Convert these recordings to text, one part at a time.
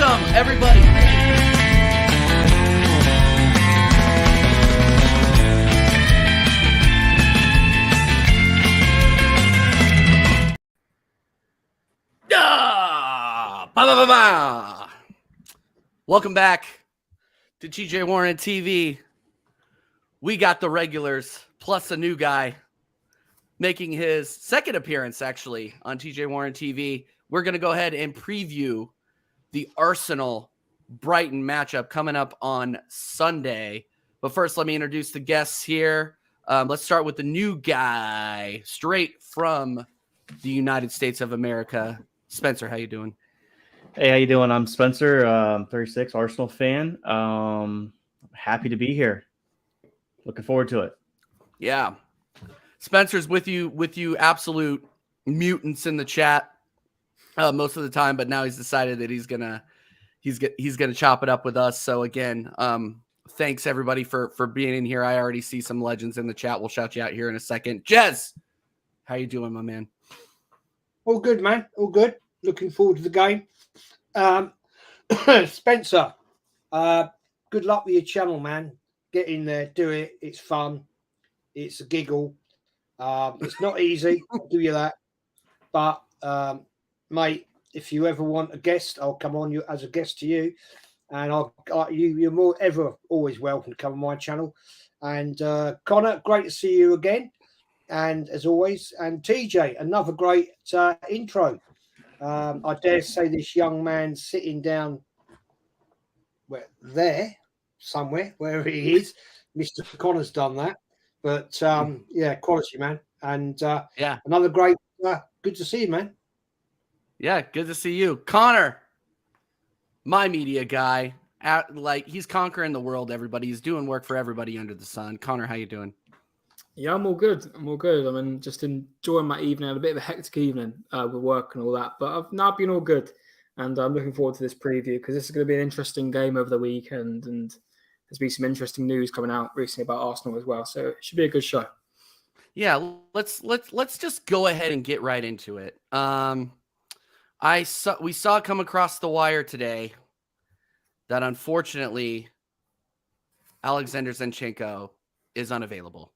Welcome, everybody. Welcome back to TJ Warren TV. We got the regulars plus a new guy making his second appearance, actually, on TJ Warren TV. We're going to go ahead and preview the Arsenal Brighton matchup coming up on Sunday. But first, let me introduce the guests here. Let's start with the new guy, straight from the United States of America. Spencer, how you doing? Hey, how you doing? I'm Spencer, 36, Arsenal fan. Happy to be here. Looking forward to it. Yeah. Spencer's with you absolute mutants in the chat most of the time, but now he's decided that he's gonna chop it up with us. So again, thanks everybody for being in here. I already see some legends in the chat. We'll shout you out here in a second. Jez, how you doing, my man? All good, man. All good. Looking forward to the game. Spencer, good luck with your channel, man. Get in there, do it. It's fun. It's a giggle. It's not easy. I'll do you that. But, mate, if you ever want a guest, I'll come on you as a guest to you. And you're always welcome to come on my channel. And Connor, great to see you again. And as always, and TJ, another great intro. I dare say this young man sitting down there somewhere, wherever he is. Mr. Connor's done that. But, yeah, quality, man. And, yeah, another great, good to see you, man. Yeah, good to see you. Connor, my media guy. He's conquering the world, everybody. He's doing work for everybody under the sun. Connor, how you doing? Yeah, I'm all good. I mean, just enjoying my evening. I had a bit of a hectic evening with work and all that, but I've now been all good. And I'm looking forward to this preview because this is going to be an interesting game over the weekend. And there's been some interesting news coming out recently about Arsenal as well. So it should be a good show. Yeah, let's just go ahead and get right into it. We saw come across the wire today that unfortunately Alexander Zinchenko is unavailable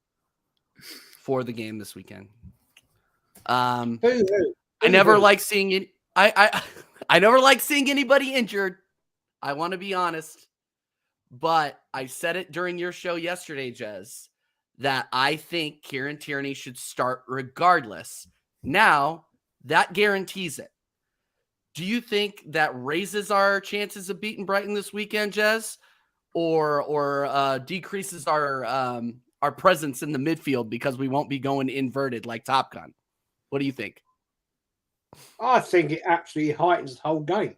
for the game this weekend. I never like seeing it. I never like seeing anybody injured. I want to be honest, but I said it during your show yesterday, Jez, that I think Kieran Tierney should start regardless. Now that guarantees it. Do you think that raises our chances of beating Brighton this weekend, Jez, or decreases our presence in the midfield because we won't be going inverted like Top Gun? What do you think? I think it absolutely heightens the whole game.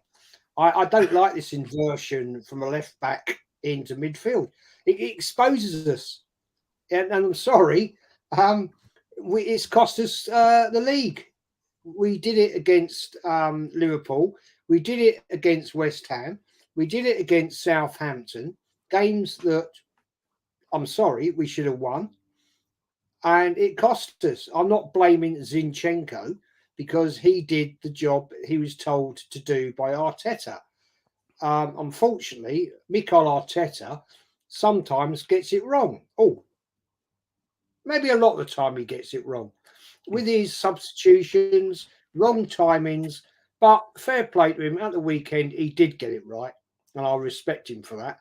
I don't like this inversion from a left back into midfield. It exposes us. And I'm sorry, it's cost us the league. We did it against Liverpool. We did it against West Ham. We did it against Southampton. Games that, I'm sorry, we should have won. And it cost us. I'm not blaming Zinchenko because he did the job he was told to do by Arteta. Unfortunately, Mikel Arteta sometimes gets it wrong. Oh, maybe a lot of the time he gets it wrong. With his substitutions, wrong timings, but fair play to him. At the weekend, he did get it right, and I respect him for that.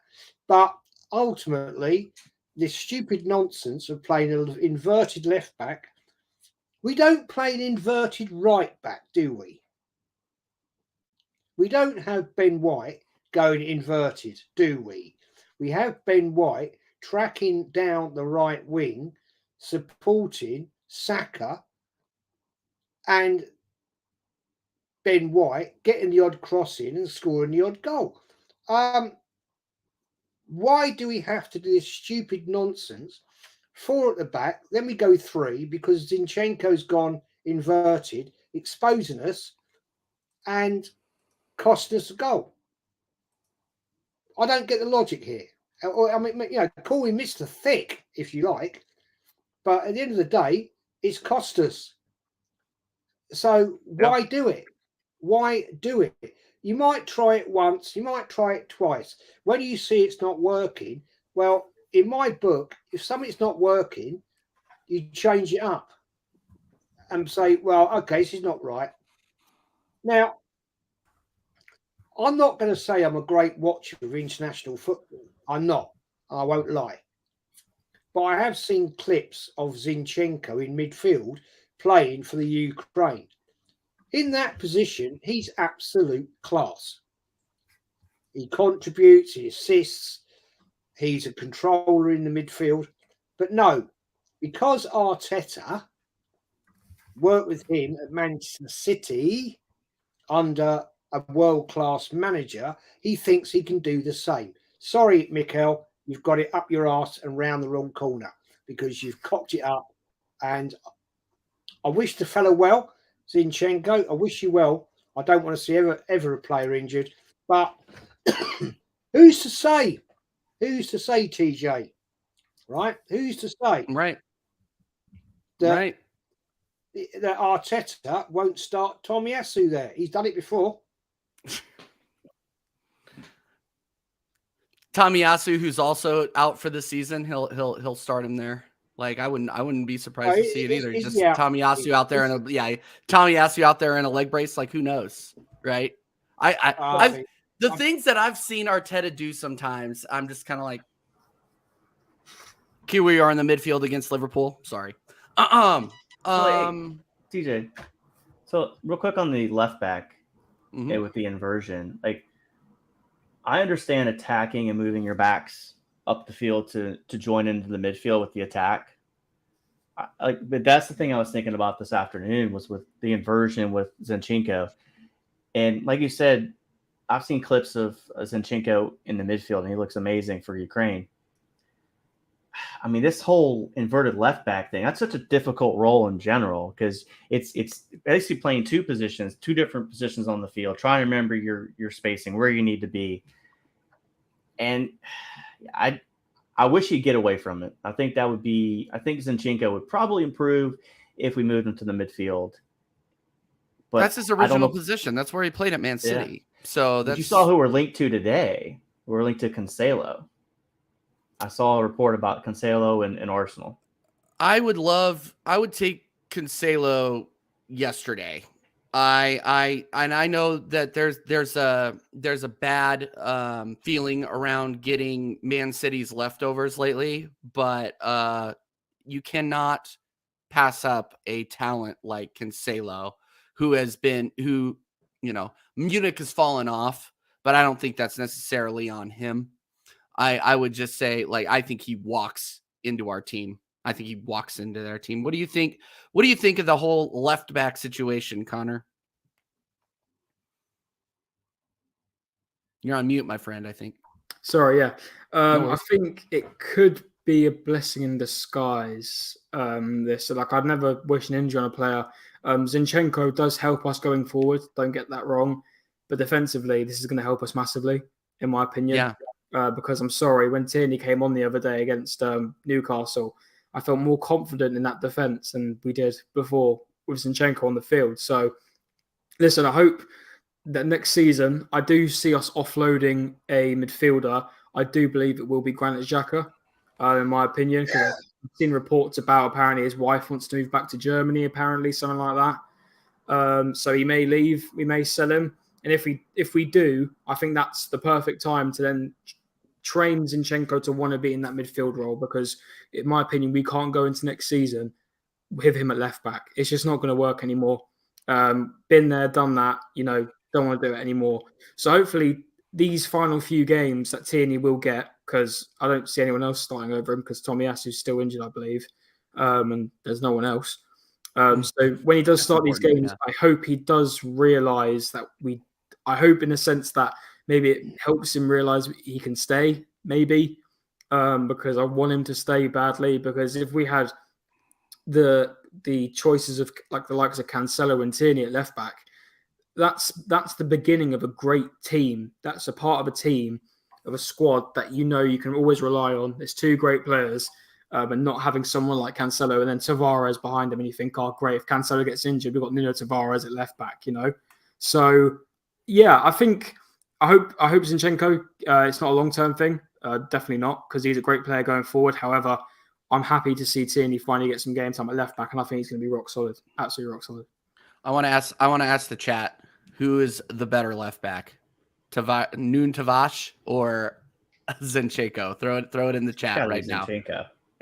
But ultimately, this stupid nonsense of playing an inverted left back, we don't play an inverted right back, do we? We don't have Ben White going inverted, do we? We have Ben White tracking down the right wing, supporting Saka, and Ben White getting the odd cross in and scoring the odd goal. Why do we have to do this stupid nonsense? 4 at the back, then we go 3 because Zinchenko's gone inverted, exposing us and costing us a goal. I don't get the logic here. I mean, call him Mr. Thick if you like, but at the end of the day, it's cost us. So why do it? Why do it? You might try it once, you might try it twice. When you see it's not working, well, in my book, if something's not working, you change it up and say, well, okay, this is not right. Now, I'm not going to say I'm a great watcher of international football. I'm not. I won't lie. But I have seen clips of Zinchenko in midfield playing for the Ukraine. In that position, he's absolute class. He contributes, he assists, he's a controller in the midfield. But no, because Arteta worked with him at Manchester City under a world-class manager, he thinks he can do the same. Sorry, Mikel, you've got it up your arse and round the wrong corner because you've cocked it up. And I wish the fellow well, Zinchenko. I wish you well. I don't want to see ever a player injured. But who's to say? Who's to say, TJ? Right? Who's to say? Right. That Arteta won't start Tomiyasu there. He's done it before. Tomiyasu, who's also out for the season, he'll start him there. Like I wouldn't be surprised to see it either. Just Tomiyasu out there Tomiyasu out there in a leg brace. Like who knows, right? The things that I've seen Arteta do sometimes, I'm just kind of like, here we are in the midfield against Liverpool. Sorry. TJ. So real quick on the left back with the inversion, like I understand attacking and moving your backs up the field to join into the midfield with the attack. But that's the thing I was thinking about this afternoon was with the inversion with Zinchenko. And like you said, I've seen clips of Zinchenko in the midfield, and he looks amazing for Ukraine. I mean, this whole inverted left back thing, that's such a difficult role in general because it's basically playing two different positions on the field, trying to remember your spacing, where you need to be. And I wish he'd get away from it. I think Zinchenko would probably improve if we moved him to the midfield. But that's his original position. That's where he played at Man City. Yeah. So you saw who we're linked to today. We're linked to Cancelo. I saw a report about Cancelo and Arsenal. I would take Cancelo yesterday. I know that there's a bad feeling around getting Man City's leftovers lately, but you cannot pass up a talent like Cancelo, who Munich has fallen off, but I don't think that's necessarily on him. I would just say, like, I think he walks into our team. I think he walks into their team. What do you think? What do you think of the whole left back situation, Connor? You're on mute, my friend, I think. Sorry, yeah. I think it could be a blessing in disguise. I'd never wish an injury on a player. Zinchenko does help us going forward. Don't get that wrong. But defensively, this is going to help us massively, in my opinion. Yeah. Because I'm sorry, when Tierney came on the other day against Newcastle, I felt more confident in that defence than we did before with Zinchenko on the field. So, listen, I hope that next season, I do see us offloading a midfielder. I do believe it will be Granit Xhaka, in my opinion, because I've seen reports about apparently his wife wants to move back to Germany, apparently, something like that. So he may leave, we may sell him. And if we do, I think that's the perfect time to then train Zinchenko to want to be in that midfield role, because in my opinion, we can't go into next season with him at left back. It's just not going to work anymore. Been there, done that, don't want to do it anymore. So hopefully these final few games that Tierney will get, because I don't see anyone else starting over him because Tomiyasu's still injured, I believe, and there's no one else. So when he does start these games, I hope he does realise that I hope in a sense that maybe it helps him realise he can stay, maybe, because I want him to stay badly. Because if we had the choices of like the likes of Cancelo and Tierney at left back, that's the beginning of a great team. That's a part of a team, of a squad that you can always rely on. There's two great players, and not having someone like Cancelo and then Tavares behind him, and you think, oh, great, if Cancelo gets injured, we've got Nuno Tavares at left back, So Yeah, I hope Zinchenko. It's not a long-term thing. Definitely not, because he's a great player going forward. However, I'm happy to see Tierney finally get some game time at left back, and I think he's going to be rock solid, absolutely rock solid. I want to ask the chat, who is the better left back, Noon Tavash or Zinchenko? Throw it in the chat right now.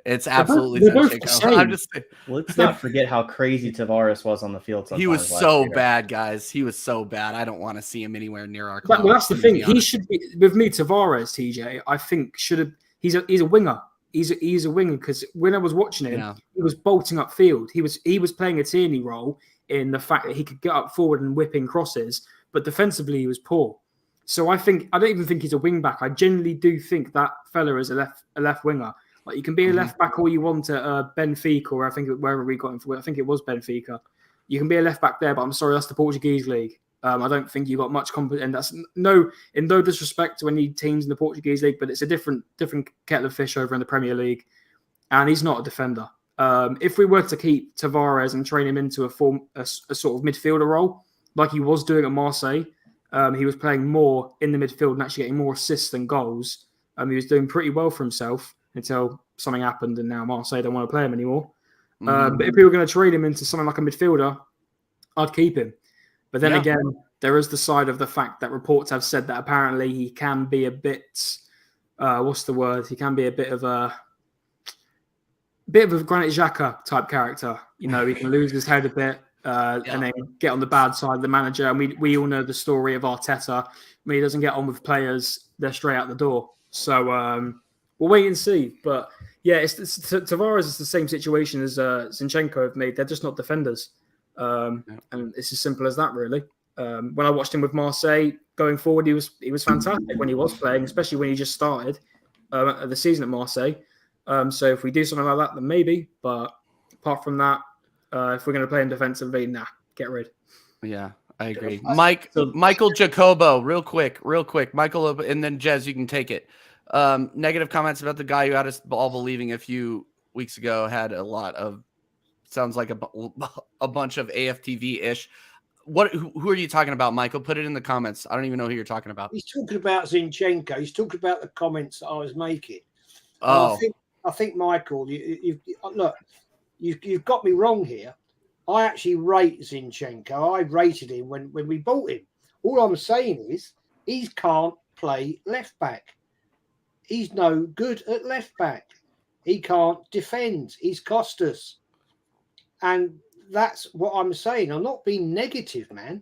It's absolutely Zinchenko. Let's not forget how crazy Tavares was on the field. He was so bad, guys. He was so bad. I don't want to see him anywhere near our club. Well, that's the thing. He should be with me. Tavares, TJ, I think should have. He's a winger. He's a winger, because when I was watching him, he was bolting up field. He was playing a Tierney role in the fact that he could get up forward and whip in crosses, but defensively he was poor. So I don't even think he's a wing back. I genuinely do think that fella is a left winger. Like, you can be a left back all you want at Benfica, or I think wherever we got him for. I think it was Benfica. You can be a left back there, but I'm sorry, that's the Portuguese league. I don't think you got much competence. And that's in no disrespect to any teams in the Portuguese league, but it's a different kettle of fish over in the Premier League. And he's not a defender. If we were to keep Tavares and train him into a sort of midfielder role, like he was doing at Marseille, he was playing more in the midfield and actually getting more assists than goals. He was doing pretty well for himself until something happened, and now Marseille don't want to play him anymore. But if we were going to trade him into something like a midfielder, I'd keep him. But then again, there is the side of the fact that reports have said that apparently he can be a bit, He can be a bit of a Granit Xhaka type character. You know, he can lose his head a bit and then get on the bad side of the manager. And we all know the story of Arteta. When he doesn't get on with players, they're straight out the door. So we'll wait and see. But yeah, Tavares is the same situation as Zinchenko have made. They're just not defenders. And it's as simple as that, really. When I watched him with Marseille going forward, he was fantastic when he was playing, especially when he just started the season at Marseille. So if we do something like that, then maybe. But apart from that, if we're going to play him defensively, get rid. Yeah, I agree. Michael Jacobo, real quick. Michael, and then Jez, you can take it. Negative comments about the guy who had us all believing a few weeks ago had a lot of, sounds like a bunch of AFTV-ish. Who are you talking about, Michael? Put it in the comments. I don't even know who you're talking about. He's talking about Zinchenko. He's talking about the comments that I was making. Oh, I think Michael, you've got me wrong here. I actually rate Zinchenko. I rated him when we bought him. All I'm saying is he can't play left back. He's no good at left back. He can't defend. He's cost us. And that's what I'm saying. I'm not being negative, man.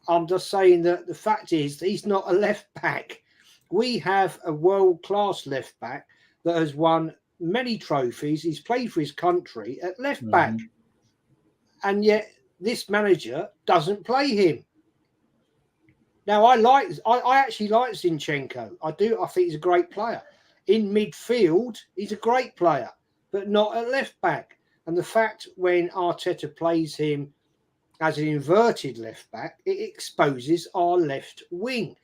I'm just saying that the fact is that he's not a left back. We have a world-class left back that has won many trophies. He's played for his country at left back. And yet this manager doesn't play him. Now, I actually like Zinchenko. I do. I think he's a great player. In midfield, he's a great player, but not at left back. And the fact when Arteta plays him as an inverted left back, it exposes our left wing.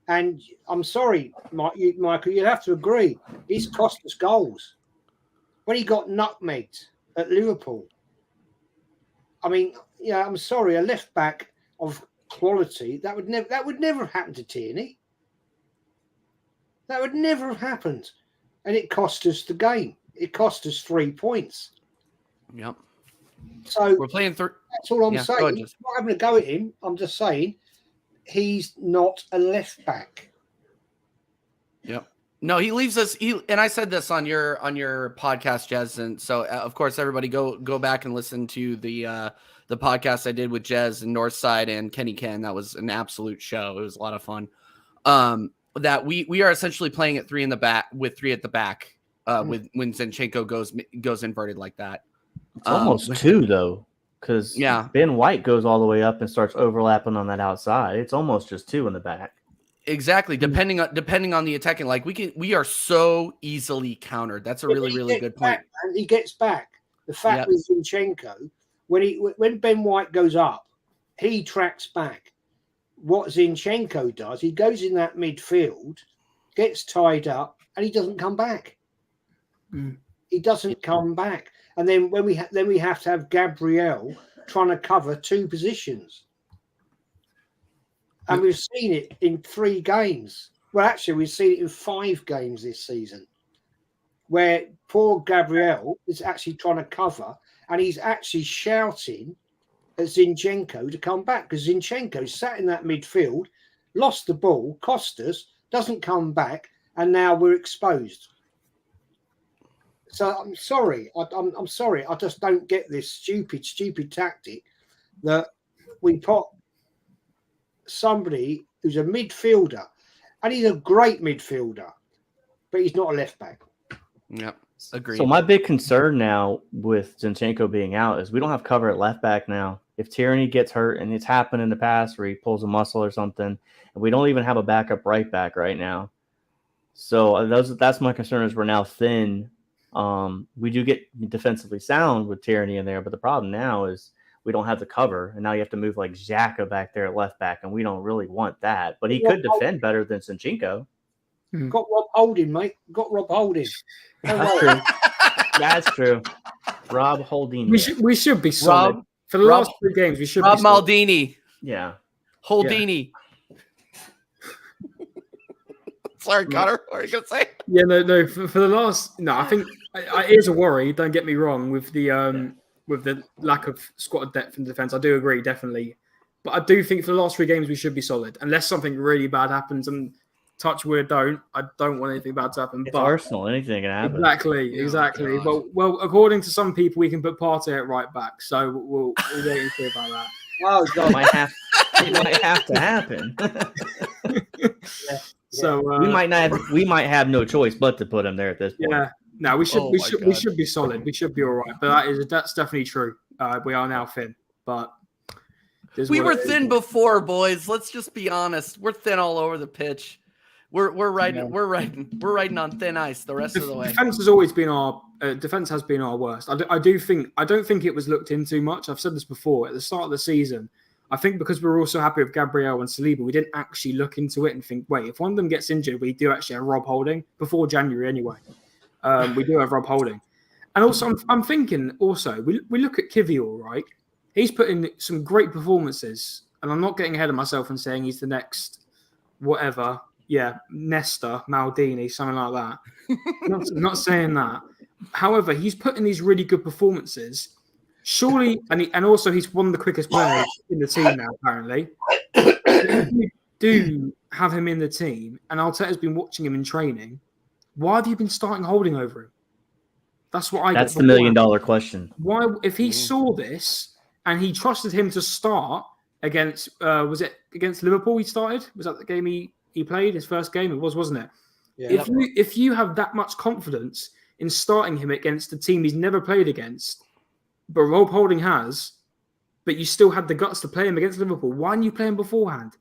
And I'm sorry, Michael, you'd have to agree. He's cost us goals. When he got nutmegged at Liverpool, I mean, I'm sorry, a left back of quality that would never have happened to Tierney. That would never have happened, and it cost us the game. It cost us 3 points. Yep. So we're playing through. That's all I'm saying. I'm not having a go at him. I'm just saying he's not a left back. Yep. No, he leaves us. And I said this on your podcast, Jez. And so, of course, everybody go back and listen to the podcast I did with Jez and Northside and Kenny Ken. That was an absolute show. It was a lot of fun. That we are essentially playing at 3 in the back with 3 at the back. With when Zinchenko goes inverted like that. It's almost 2 though, because Ben White goes all the way up and starts overlapping on that outside. It's almost just 2 in the back. Exactly, depending on the attacking. Like we are so easily countered. That's a really good point. And he gets back. The fact with Zinchenko, when Ben White goes up, he tracks back. What Zinchenko does, he goes in that midfield, gets tied up, and he doesn't come back. He doesn't come back. And then when we have to have Gabriel trying to cover 2 positions. And we've seen it in 3 games. Well, actually, we've seen it in 5 games this season, where poor Gabriel is actually trying to cover, and he's actually shouting at Zinchenko to come back, because Zinchenko sat in that midfield, lost the ball, cost us, doesn't come back, and now we're exposed. So I'm sorry. I'm sorry. I just don't get this stupid tactic that we put somebody who's a midfielder, and he's a great midfielder, but he's not a left back. Yep, agreed. So my big concern now with Zinchenko being out is we don't have cover at left back now. If Tierney gets hurt, and it's happened in the past where he pulls a muscle or something, and we don't even have a backup right back right now. So that's my concern, is we're now thin. We do get defensively sound with Tierney in there, but the problem now is we don't have the cover, and now you have to move like Xhaka back there at left back, and we don't really want that. But he could defend better than Zinchenko. Got Rob Holding, mate. Got Rob Holding. That's true. That's true. Rob Holding. We should be solid. For the last 3 games, we should be solid. Rob Maldini. Yeah. Holdini. Yeah. Sorry, Connor. What are you going to say? Yeah, no. For the last... No, I think it is a worry, don't get me wrong, with the lack of squad depth in defence. I do agree, definitely. But I do think for the last 3 games, we should be solid. Unless something really bad happens, and touch wood, I don't want anything bad to happen. It's but Arsenal. Anything can happen. Exactly. Well, according to some people, we can put Partey at right back. So we'll wait and see about that. Oh, God. It might have to happen. Yeah. So we might have no choice but to put him there at this point. Yeah. No, we should be solid. We should be all right. But that's definitely true. We are now thin, but we were thin before, boys. Let's just be honest. We're thin all over the pitch. We're riding on thin ice the rest of the way. Defense has always been our worst. I don't think it was looked into much. I've said this before at the start of the season. I think because we were also happy with Gabriel and Saliba, we didn't actually look into it and think, wait, if one of them gets injured, we do actually have Rob Holding before January anyway. We do have Rob Holding. And also, I'm thinking also, we look at Kivior, right? He's put in some great performances, and I'm not getting ahead of myself and saying he's the next whatever. Yeah, Nesta, Maldini, something like that. not saying that. However, he's put in these really good performances. Surely, and also he's one of the quickest players in the team now, apparently. If you do have him in the team, and Arteta's been watching him in training, why have you been starting Holding over him? That's what I get. That's the $1 million question. Why, if he saw this and he trusted him to start against, was it against Liverpool he started? Was that the game he played, his first game? It was, wasn't it? Yeah. If you have that much confidence in starting him against a team he's never played against, but Rob Holding has, but you still had the guts to play him against Liverpool, why didn't you play him beforehand?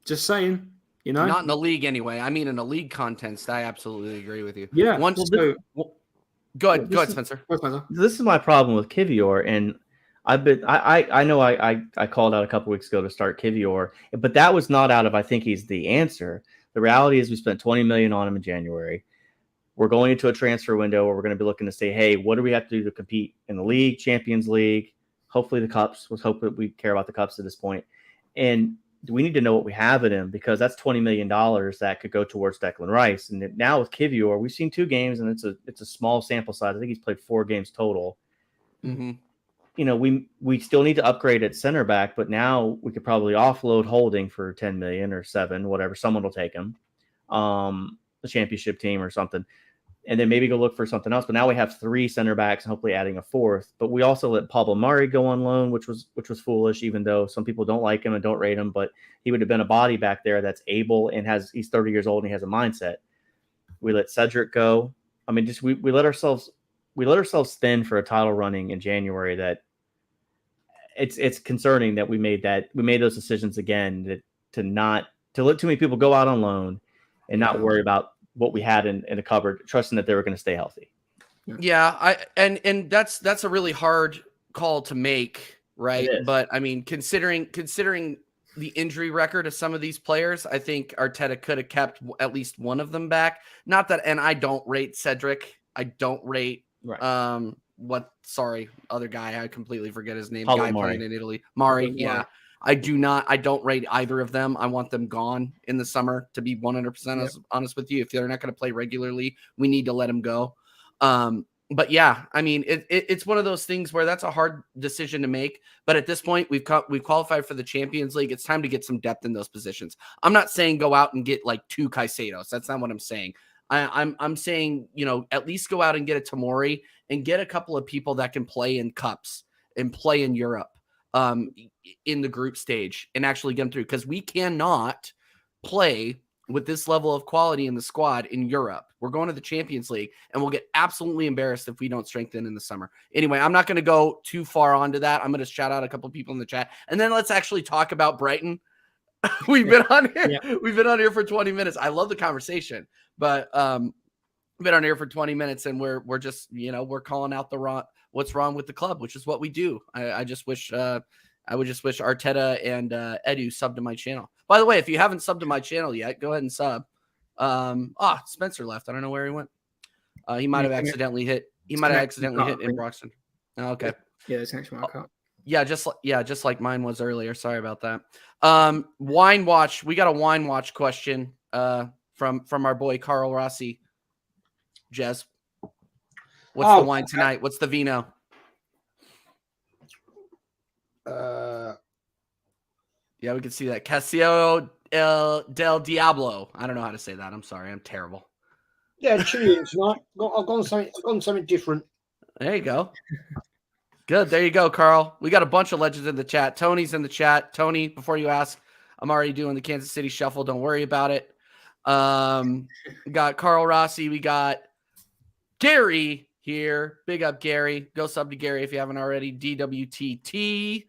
Just saying, you know? Not in the league anyway. I mean, in a league context, I absolutely agree with you. Yeah. Go ahead, Spencer. This is my problem with Kivior, and I know I called out a couple weeks ago to start Kivior, but that was not out of I think he's the answer. The reality is we spent $20 million on him in January. We're going into a transfer window where we're going to be looking to say, hey, what do we have to do to compete in the league, Champions League, hopefully the Cups. Let's hope that we care about the Cups at this point. And we need to know what we have in him, because that's $20 million that could go towards Declan Rice. And now with Kivior, we've seen 2 games, and it's a small sample size. I think he's played 4 games total. Mm-hmm. You know, we still need to upgrade at center back, but now we could probably offload Holding for 10 million or 7, whatever. Someone will take him, the championship team or something, and then maybe go look for something else. But now we have 3 center backs and hopefully adding a 4th. But we also let Pablo Mari go on loan, which was foolish, even though some people don't like him and don't rate him. But he would have been a body back there that's able and he's 30 years old and he has a mindset. We let Cedric go. I mean, just we let ourselves thin for a title running in January. That it's concerning that we made those decisions again, to let too many people go out on loan and not worry about what we had in the cupboard, trusting that they were going to stay healthy. Yeah, and that's a really hard call to make, right? But I mean, considering the injury record of some of these players, I think Arteta could have kept at least one of them back. Not that, and I don't rate Cedric. I don't rate other guy. I completely forget his name. Pablo Guy Mari. playing in Italy. Mari, Mari. yeah. I don't rate either of them. I want them gone in the summer, to be 100% honest with you. If they're not going to play regularly, we need to let them go. But yeah, I mean, it's one of those things where that's a hard decision to make. But at this point, we've qualified for the Champions League. It's time to get some depth in those positions. I'm not saying go out and get like 2 Caicedos. That's not what I'm saying. I'm saying, at least go out and get a Tomori and get a couple of people that can play in cups and play in Europe in the group stage and actually get them through, because we cannot play with this level of quality in the squad in Europe. We're going to the Champions League, and we'll get absolutely embarrassed if we don't strengthen in the summer. Anyway, I'm not going to go too far onto that. I'm going to shout out a couple of people in the chat, and then let's actually talk about Brighton. We've been on here. Yeah. We've been on here for 20 minutes. I love the conversation, but we've been on here for 20 minutes, and we're just we're calling out what's wrong with the club, which is what we do. I just wish I would just wish Arteta and Edu subbed to my channel. By the way, if you haven't subbed to my channel yet, go ahead and sub. Spencer left. I don't know where he went. He might have accidentally hit. He might have accidentally hit in Broxton. Oh, okay. Yeah, it's actually my account. Yeah, just like mine was earlier. Sorry about that. Wine watch. We got a wine watch question from our boy Carl Rossi. Jez, what's the wine tonight? What's the vino? Yeah, we can see that. Casio del Diablo. I don't know how to say that. I'm sorry. I'm terrible. Yeah, Chilean tonight. I've gone something different. There you go. Good. There you go, Carl. We got a bunch of legends in the chat. Tony's in the chat. Tony, before you ask, I'm already doing the Kansas City Shuffle. Don't worry about it. We got Carl Rossi. We got Gary here. Big up, Gary. Go sub to Gary if you haven't already. DWTT.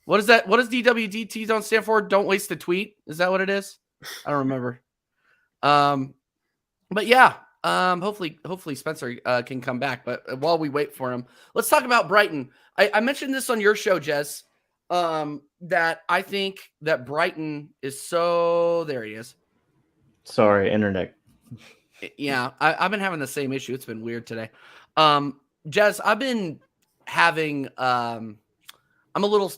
What is that? What does DWTT don't stand for? Don't waste the tweet. Is that what it is? I don't remember. But yeah, hopefully Spencer can come back. But while we wait for him, let's talk about Brighton. I mentioned this on your show, Jez, that I think that Brighton is so. There he is. Sorry, internet. Yeah, I've been having the same issue. It's been weird today. Jez, I've been having I'm a little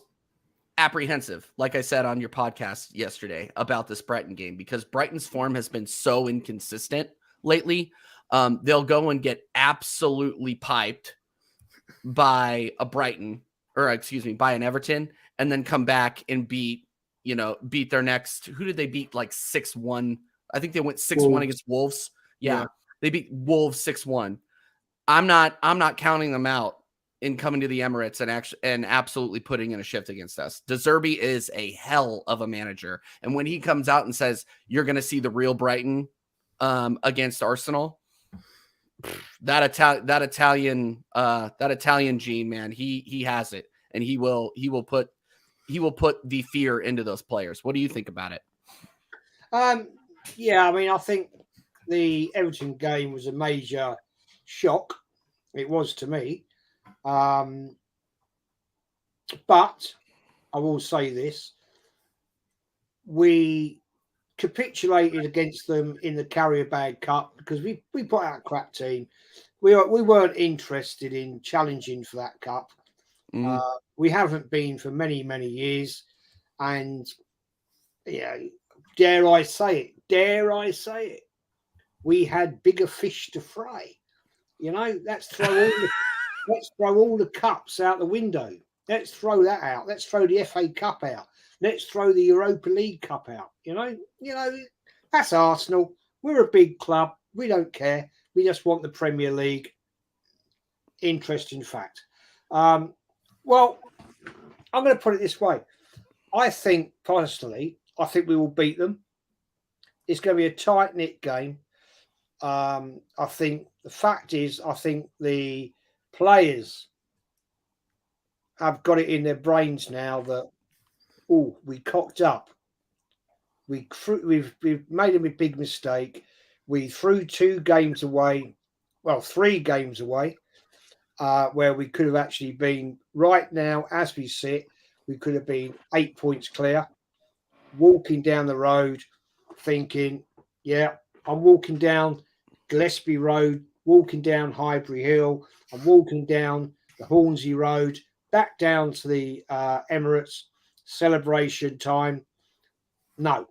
apprehensive, like I said on your podcast yesterday, about this Brighton game, because Brighton's form has been so inconsistent lately. They'll go and get absolutely piped by a Brighton, or by an Everton, and then come back and beat their next. Who did they beat? Like 6-1. I think they went 6-1 against Wolves. Yeah, they beat Wolves 6-1. I'm not counting them out in coming to the Emirates and absolutely putting in a shift against us. De Zerbi is a hell of a manager, and when he comes out and says you're going to see the real Brighton against Arsenal, that Italian gene, man, he has it, and he will put the fear into those players. What do you think about it? Yeah, I mean, I think the Everton game was a major shock. It was to me. But I will say this: we capitulated against them in the Carabao Cup because we put out a crap team. We weren't interested in challenging for that cup. We haven't been for many years, and yeah, dare I say it, we had bigger fish to fry. Let's throw all the cups out the window. Let's throw that out. Let's throw the FA Cup out. Let's throw the Europa League Cup out. That's Arsenal. We're a big club. We don't care. We just want the Premier League. Interesting fact. Well, I'm going to put it this way. I think we will beat them. It's going to be a tight-knit game. I think the fact is, I think the players have got it in their brains now that, we cocked up. We've made a big mistake. We threw 3 games away, where we could have actually been, right now, as we sit, we could have been 8 points clear, walking down the road thinking, yeah, I'm walking down Gillespie Road walking down Highbury Hill, I'm walking down the Hornsey Road, back down to the Emirates celebration time. No,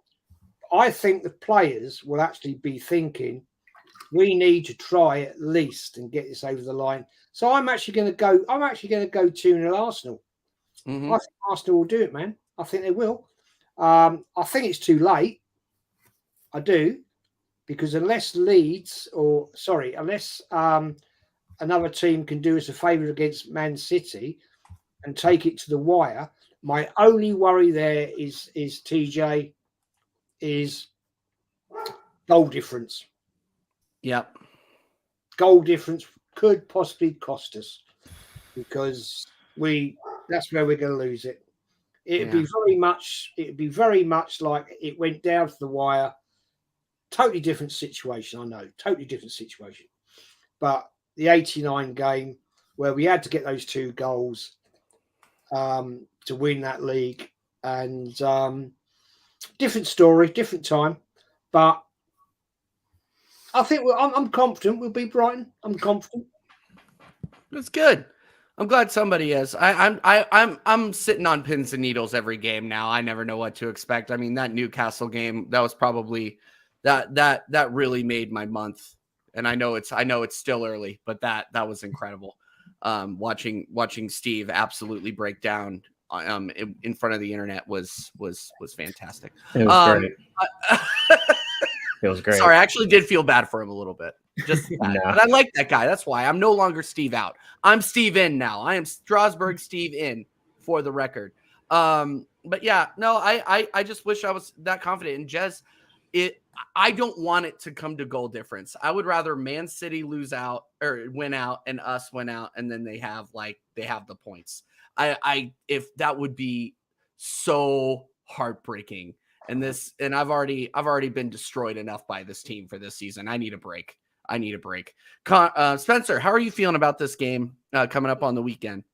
I think the players will actually be thinking, we need to try at least and get this over the line. So I'm actually going to go 2-0 Arsenal. Mm-hmm. I think Arsenal will do it, man. I think they will. I think it's too late. I do, because unless another team can do us a favour against Man City and take it to the wire, my only worry there is TJ is goal difference. Yep. Goal difference could possibly cost us, because that's where we're going to lose it. It'd be very much like it went down to the wire. Totally different situation, I know. Totally different situation. But the 89 game where we had to get those 2 goals to win that league, and different story, different time. But I think I'm confident we'll beat Brighton. I'm confident. That's good. I'm glad somebody is. I'm sitting on pins and needles every game now. I never know what to expect. I mean, that Newcastle game, that was probably that really made my month. And I know it's still early, but that was incredible. Watching Steve absolutely break down in front of the internet was fantastic. It was great. It was great. Sorry, I actually did feel bad for him a little bit. Just that. But I like that guy. That's why I'm no longer Steve out. I'm Steve in now. I am Strasbourg Steve in, for the record. But yeah, no, I just wish I was that confident. And Jez, I don't want it to come to goal difference. I would rather Man City lose out or win out and us win out, and then they have the points. If that would be so heartbreaking. And I've already been destroyed enough by this team for this season. I need a break. Spencer, how are you feeling about this game coming up on the weekend?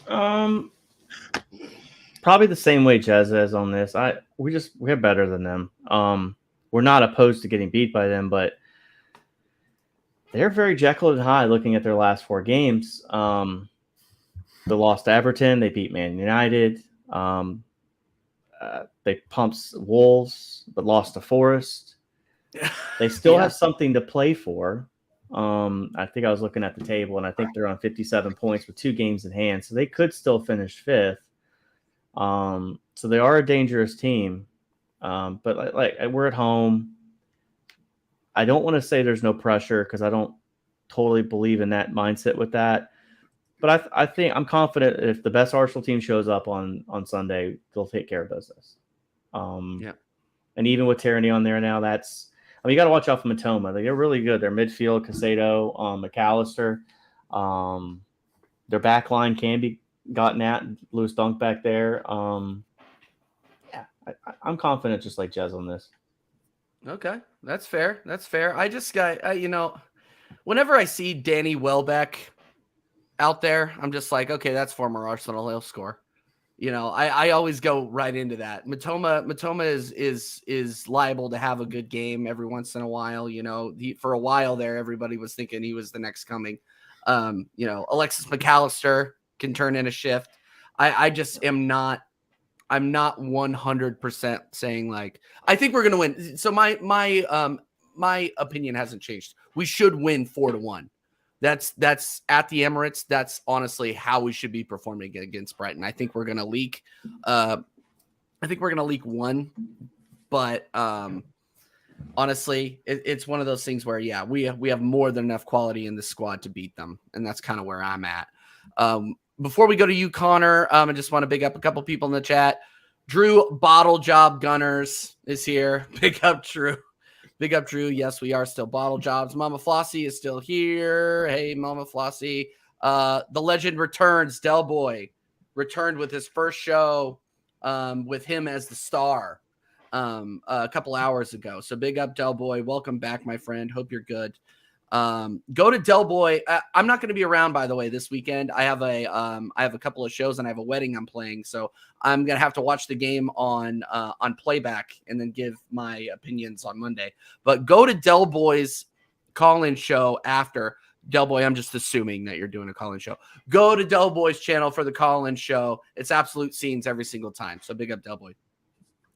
Probably the same way Jez is on this. We're better than them. We're not opposed to getting beat by them, but they're very Jekyll and Hyde looking at their last 4 games. They lost to Everton. They beat Man United. They pumped Wolves, but lost to Forest. They still have something to play for. I think I was looking at the table, and I think they're on 57 points with 2 games in hand, so they could still finish 5th. So they are a dangerous team, but like we're at home. I don't want to say there's no pressure, because I don't totally believe in that mindset with that. But I think I'm confident if the best Arsenal team shows up on Sunday, they'll take care of business. And even with Tierney on there now, you got to watch out for Matoma. They're really good. They're midfield, Casado, McAllister. Their back line can be gotten at. Lewis Dunk back there. I'm confident, just like Jez, on this. Okay, that's fair. I just got, whenever I see Danny Welbeck out there, I'm just like, okay, that's former Arsenal. He'll score. I always go right into that. Matoma is liable to have a good game every once in a while. For a while there, everybody was thinking he was the next coming. Alexis McAllister can turn in a shift. I just am not. I'm not 100% saying like I think we're gonna win. So my opinion hasn't changed. We should win 4-1. That's at the Emirates. That's honestly how we should be performing against Brighton. I think we're gonna leak. I think we're gonna leak 1, but honestly, it's one of those things where we have more than enough quality in the squad to beat them, and that's kind of where I'm at. Before we go to you, Connor, I just want to big up a couple people in the chat. Drew Bottle Job Gunners is here. Big up, Drew. Big up, Drew. Yes, we are still Bottle Jobs. Mama Flossie is still here. Hey, Mama Flossie. The legend returns. Del Boy returned with his first show with him as the star a couple hours ago. So big up, Del Boy. Welcome back, my friend. Hope you're good. Go to Del Boy. I'm not going to be around, by the way, this weekend. I have a couple of shows and I have a wedding I'm playing. So I'm going to have to watch the game on playback and then give my opinions on Monday. But go to Del Boy's call-in show after. Del Boy, I'm just assuming that you're doing a call-in show. Go to Del Boy's channel for the call-in show. It's absolute scenes every single time. So big up Del Boy.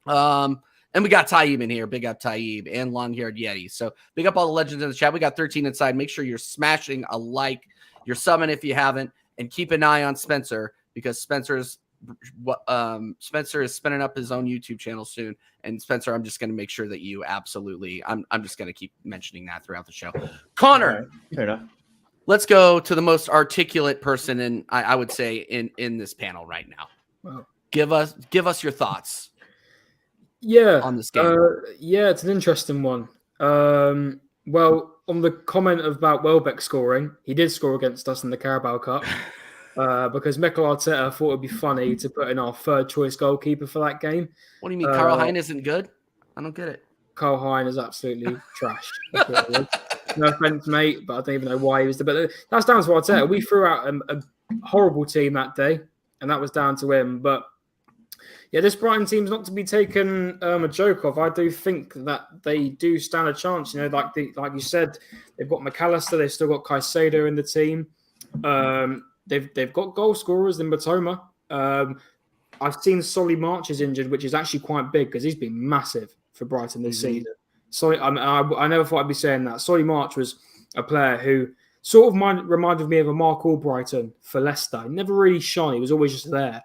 And we got Taib in here. Big up Taib and Long-Haired Yeti. So big up all the legends in the chat. We got 13 inside. Make sure you're smashing a like. You're subbing if you haven't. And keep an eye on Spencer, because Spencer is spinning up his own YouTube channel soon. And Spencer, I'm just going to make sure that you absolutely, I'm just going to keep mentioning that throughout the show. Connor, fair enough. Let's go to the most articulate person in, I would say, in this panel right now. Wow. Give us your thoughts. Yeah, on this game. Yeah, it's an interesting one. Well, on the comment about Welbeck scoring, he did score against us in the Carabao Cup because Mikel Arteta thought it'd be funny to put in our third choice goalkeeper for that game. What do you mean, Karl Hein isn't good? I don't get it. Karl Hein is absolutely trash. No offense, mate, but I don't even know why he was there. But that's down to Arteta. We threw out a horrible team that day, and that was down to him. But yeah, this Brighton team's not to be taken a joke of. I do think that they do stand a chance. You know, like you said, they've got McAllister, they've still got Caicedo in the team. They've got goal scorers in Matoma. I've seen Solly March is injured, which is actually quite big because he's been massive for Brighton this season. So I never thought I'd be saying that. Solly March was a player who sort of reminded me of a Mark Albrighton for Leicester. He never really shone. He was always just there.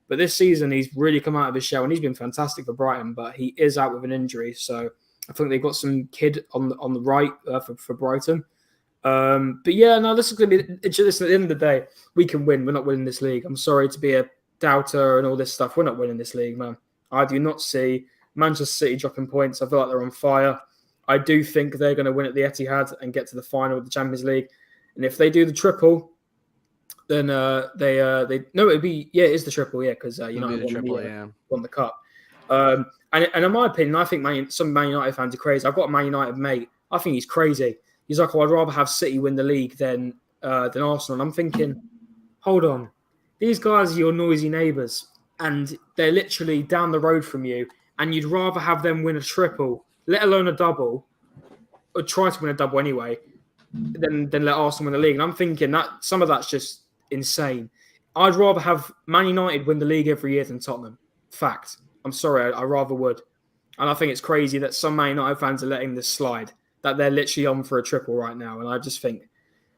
But this season, he's really come out of his shell, and he's been fantastic for Brighton, but he is out with an injury. So I think they've got some kid on the right for Brighton. But yeah, no, this is going to be – at the end of the day, we can win. We're not winning this league. I'm sorry to be a doubter and all this stuff. We're not winning this league, man. I do not see Manchester City dropping points. I feel like they're on fire. I do think they're going to win at the Etihad and get to the final of the Champions League. And if they do the triple – then it is the triple, because United won the cup. And in my opinion, I think some Man United fans are crazy. I've got a Man United mate. I think he's crazy. He's like, I'd rather have City win the league than Arsenal. And I'm thinking, hold on, these guys are your noisy neighbours, and they're literally down the road from you, and you'd rather have them win a triple, let alone a double, or try to win a double anyway, than let Arsenal win the league. And I'm thinking that some of that's just insane. I'd rather have Man United win the league every year than Tottenham. Fact. I'm sorry, I rather would. And I think it's crazy that some Man United fans are letting this slide, that they're literally on for a triple right now. And I just think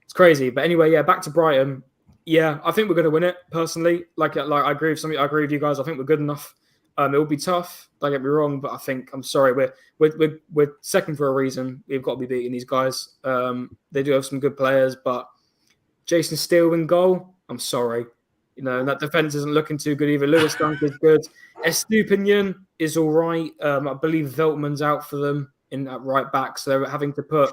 it's crazy. But anyway, yeah, back to Brighton. Yeah, I think we're going to win it, personally. Like I agree with something. I agree with you guys. I think we're good enough. It will be tough, don't get me wrong, but I think, I'm sorry, we're second for a reason. We've got to be beating these guys. They do have some good players, but Jason Steele in goal, I'm sorry. You know, that defence isn't looking too good either. Lewis Dunk is good. Estupinian is all right. I believe Veltman's out for them in at right back, so they're having to put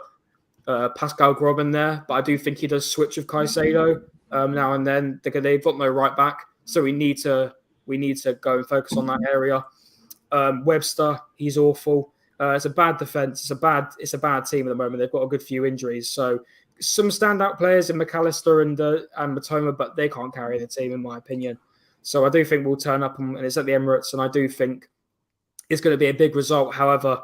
Pascal Grob in there. But I do think he does switch with Caicedo now and then. They've got no right back, so we need to go and focus on that area. Webster, he's awful. It's a bad defence. It's a bad team at the moment. They've got a good few injuries, so some standout players in McAllister and Matoma, but they can't carry the team, in my opinion. So I do think we'll turn up, and it's at the Emirates, and I do think it's going to be a big result. However,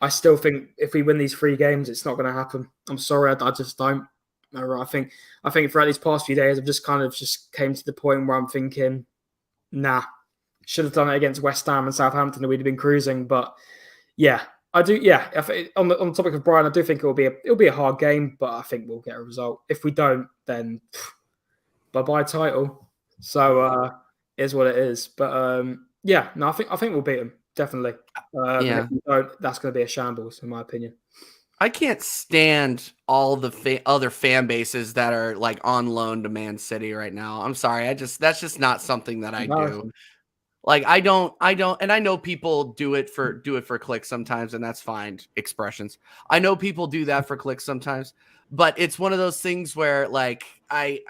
I still think if we win these 3 games, it's not going to happen. I'm sorry, I just don't. I think throughout these past few days, I've just came to the point where I'm thinking, nah, should have done it against West Ham and Southampton, and we'd have been cruising. But yeah. I do, yeah. On the topic of Brighton, I do think it'll be a hard game, but I think we'll get a result. If we don't, then bye-bye title. So is what it is. But yeah, no, I think we'll beat them definitely. If we don't, that's going to be a shambles, in my opinion. I can't stand all the other fan bases that are like on loan to Man City right now. I'm sorry, that's just not something that I do. Like I don't, and I know people do it for clicks sometimes, and that's fine. Expressions. I know people do that for clicks sometimes, but it's one of those things where like I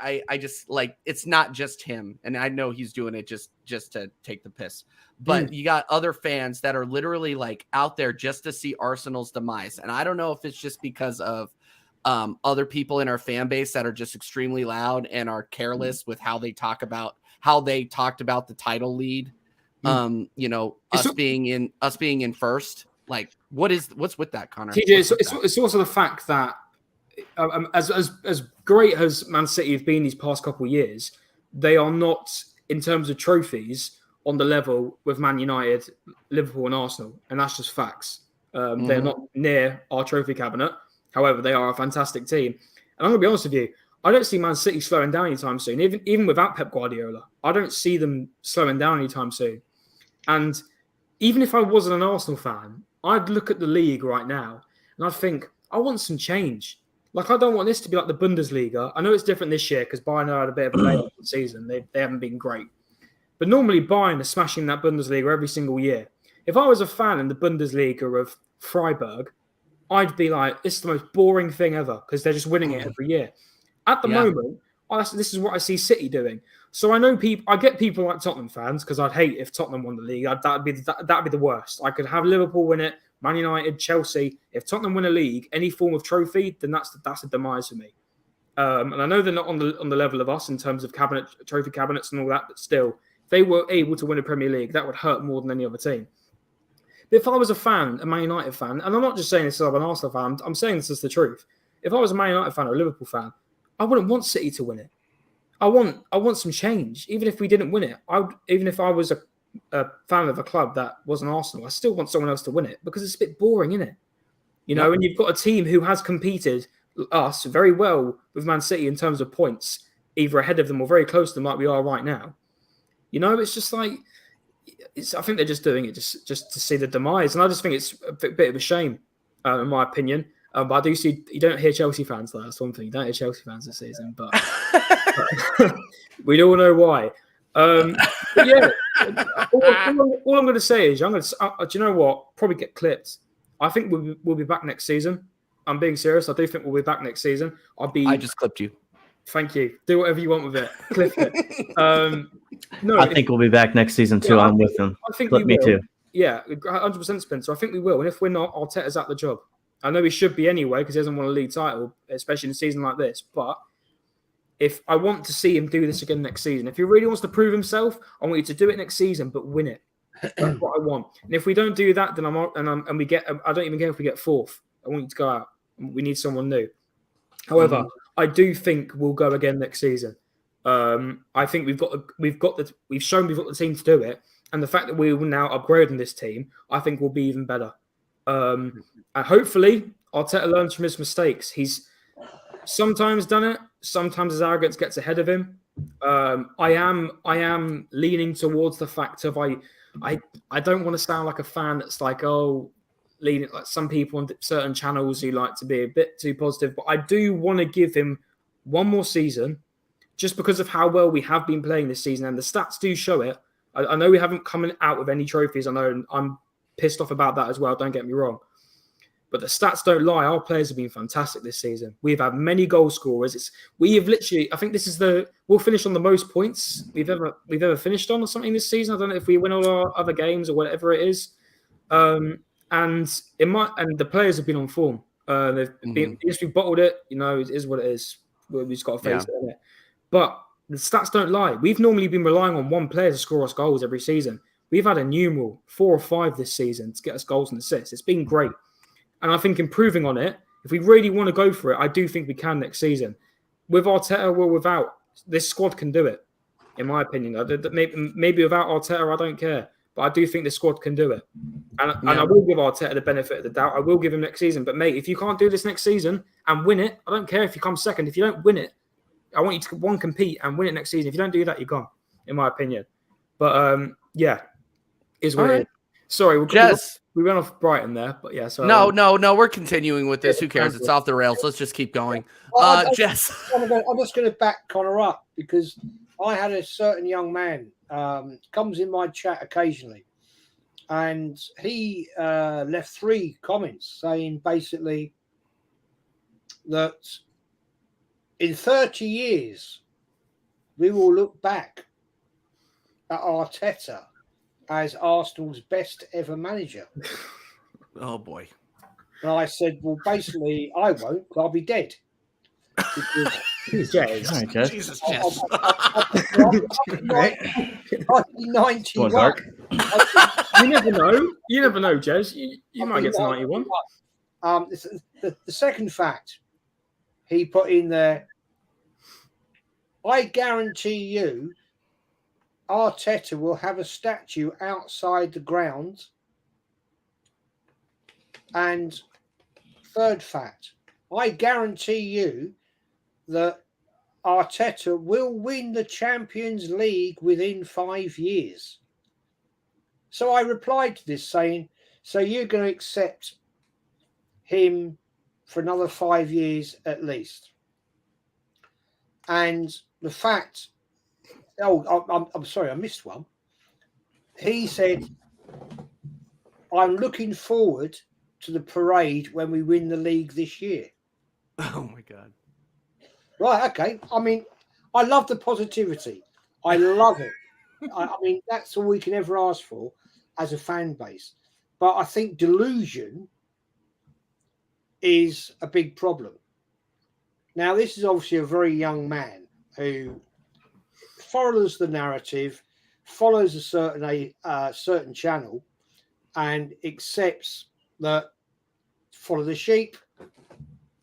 just like, it's not just him, and I know he's doing it just to take the piss. But you got other fans that are literally like out there just to see Arsenal's demise, and I don't know if it's just because of other people in our fan base that are just extremely loud and are careless with how they talked about the title lead. Us being in first. Like, what's with that, Connor? TJ, it's also the fact that as great as Man City have been these past couple of years, they are not, in terms of trophies, on the level with Man United, Liverpool and Arsenal. And that's just facts. They're not near our trophy cabinet. However, they are a fantastic team. And I'm going to be honest with you, I don't see Man City slowing down anytime soon. Even without Pep Guardiola, I don't see them slowing down anytime soon. And even if I wasn't an Arsenal fan, I'd look at the league right now and I'd think, I want some change. Like, I don't want this to be like the Bundesliga. I know it's different this year because Bayern had a bit of a late season. They haven't been great. But normally Bayern are smashing that Bundesliga every single year. If I was a fan in the Bundesliga of Freiburg, I'd be like, this is the most boring thing ever because they're just winning it every year. At the moment, this is what I see City doing. So I get people like Tottenham fans because I'd hate if Tottenham won the league. That'd be the worst. I could have Liverpool win it, Man United, Chelsea. If Tottenham win a league, any form of trophy, then that's a demise for me. And I know they're not on the level of us in terms of trophy cabinets and all that, but still, if they were able to win a Premier League, that would hurt more than any other team. But if I was a Man United fan, and I'm not just saying this as an Arsenal fan, I'm saying this as the truth. If I was a Man United fan or a Liverpool fan, I wouldn't want City to win it. I want some change. Even if we didn't win it, even if I was a fan of a club that wasn't Arsenal, I still want someone else to win it because it's a bit boring, isn't it? You know, and you've got a team who has competed us very well with Man City in terms of points, either ahead of them or very close to them like we are right now. You know, it's just like, I think they're just doing it just to see the demise. And I just think it's a bit of a shame, in my opinion. But I do see, you don't hear Chelsea fans, though. That's one thing. You don't hear Chelsea fans this season, but we all know why. But yeah, all I'm going to say is, do you know what? Probably get clipped. I think we'll be back next season. I'm being serious. I do think we'll be back next season. I just clipped you. Thank you. Do whatever you want with it. Clip it. No, I think we'll be back next season too. I'm with them. I think Clip me too. Yeah, 100% Spencer. I think we will. And if we're not, Arteta's at the job. I know he should be anyway because he hasn't won a league title, especially in a season like this. But if I want to see him do this again next season, if he really wants to prove himself, I want you to do it next season, but win it. That's what I want. And if we don't do that, then I don't even care if we get fourth. I want you to go out. We need someone new. However, I do think we'll go again next season. I think we've shown we've got the team to do it, and the fact that we will now upgrade on this team, I think will be even better. And hopefully, Arteta learns from his mistakes. He's sometimes done it. Sometimes his arrogance gets ahead of him. I am leaning towards the fact of I don't want to sound like a fan that's like, leaning like some people on certain channels who like to be a bit too positive, but I do want to give him one more season just because of how well we have been playing this season, and the stats do show it. I know we haven't come out with any trophies. I know, and I'm pissed off about that as well, don't get me wrong. But the stats don't lie. Our players have been fantastic this season. We've had many goal scorers. We have literally, I think this is we'll finish on the most points we've ever finished on or something this season. I don't know if we win all our other games or whatever it is. And the players have been on form. They've been, yes, we bottled it. You know, it is what it is. We've just got to face it, innit? But the stats don't lie. We've normally been relying on one player to score us goals every season. We've had a numeral 4 or 5 this season to get us goals and assists. It's been great. And I think improving on it, if we really want to go for it, I do think we can next season. With Arteta or without, this squad can do it, in my opinion. Maybe without Arteta, I don't care. But I do think the squad can do it. And I will give Arteta the benefit of the doubt. I will give him next season. But, mate, if you can't do this next season and win it, I don't care if you come second. If you don't win it, I want you to, compete and win it next season. If you don't do that, you're gone, in my opinion. But, yeah, is what it is. Sorry, Jez. We went off Brighton there, but yeah. So no, we're continuing with this. Who cares? It's off the rails. Let's just keep going. Jez. I'm just going to back Connor up because I had a certain young man comes in my chat occasionally, and he left 3 comments saying basically that in 30 years we will look back at Arteta as Arsenal's best ever manager. Oh, boy. And I said, well, basically, I won't, because I'll be dead. Jesus, Jez. I'll be 91. You never know. You never know, Jez. You might get to 91. The second fact, he put in there, I guarantee you Arteta will have a statue outside the ground. And third fact, I guarantee you that Arteta will win the Champions League within 5 years. So I replied to this saying, so you're going to accept him for another 5 years at least. And the fact, I'm sorry, I missed one. He said, I'm looking forward to the parade when we win the league this year. Oh my God. Right, okay. I mean, I love the positivity. I love it. I mean, that's all we can ever ask for as a fan base. But I think delusion is a big problem. Now, this is obviously a very young man who follows the narrative, follows a certain channel, and accepts that follow the sheep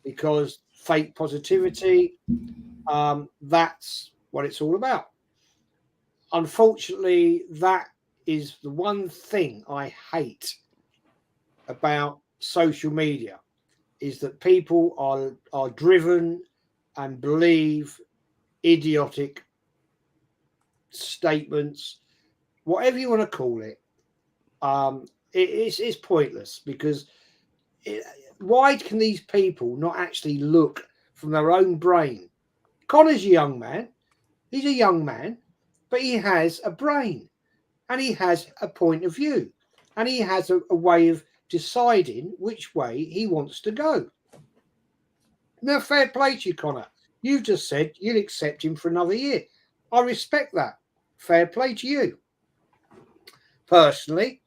because fake positivity, that's what it's all about. Unfortunately, that is the one thing I hate about social media, is that people are driven and believe idiotic statements, whatever you want to call it. It's pointless because why can these people not actually look from their own brain? Connor's a young man. He's a young man, but he has a brain and he has a point of view and he has a way of deciding which way he wants to go. Now, fair play to you, Connor. You've just said you'll accept him for another year. I respect that. Fair play to you. Personally,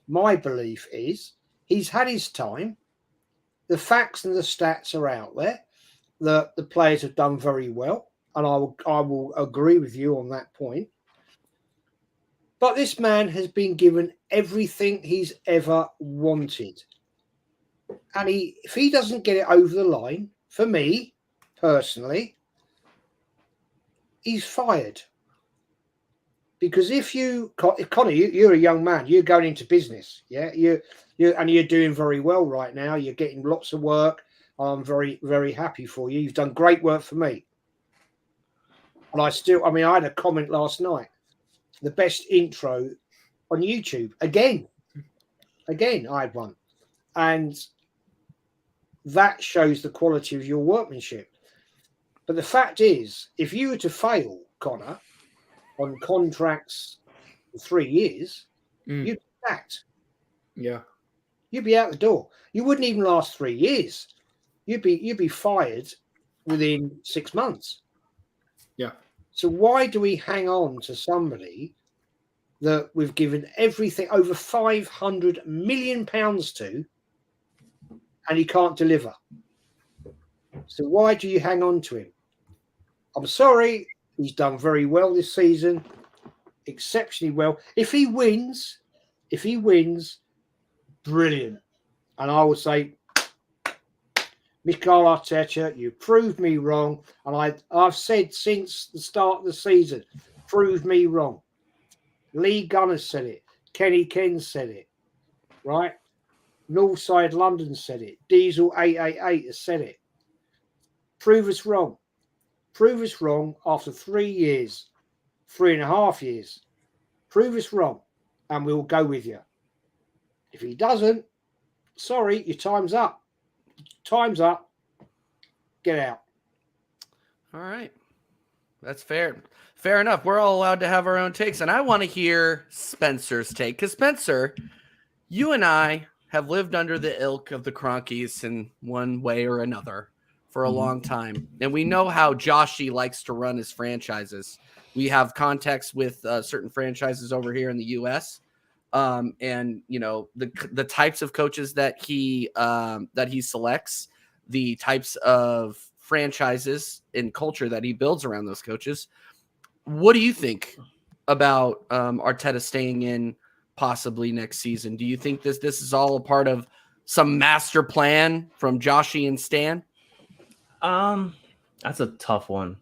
my belief is he's had his time. The facts and the stats are out there. The players have done very well, and I will agree with you on that point. But this man has been given everything he's ever wanted. And if he doesn't get it over the line, for me, personally, he's fired. Because Connor, you're a young man, you're going into business, yeah, you're doing very well right now. You're getting lots of work. I'm very, very happy for you. You've done great work for me. And I had a comment last night. The best intro on YouTube. Again, I had one. And that shows the quality of your workmanship. But the fact is, if you were to fail, Connor, on contracts for 3 years, you'd be sacked. Yeah. You'd be out the door. You wouldn't even last 3 years. You'd be fired within 6 months. Yeah. So why do we hang on to somebody that we've given everything, over £500 million to, and he can't deliver? So why do you hang on to him? I'm sorry, he's done very well this season, exceptionally well. If he wins, brilliant. And I will say, Mikel Arteta, you proved me wrong. And I've said since the start of the season, prove me wrong. Lee Gunner said it. Kenny Ken said it. Right? Northside London said it. Diesel 888 has said it. Prove us wrong. Prove us wrong after 3 years, 3.5 years. Prove us wrong and we'll go with you. If he doesn't, sorry, your time's up. Time's up. Get out. All right. That's fair. Fair enough. We're all allowed to have our own takes. And I want to hear Spencer's take. Because, Spencer, you and I have lived under the ilk of the Cronkies in one way or another for a long time. And we know how Joshy likes to run his franchises. We have context with certain franchises over here in the U.S. And, you know, the types of coaches that he selects, the types of franchises and culture that he builds around those coaches. What do you think about Arteta staying in possibly next season? Do you think this is all a part of some master plan from Joshy and Stan? That's a tough one.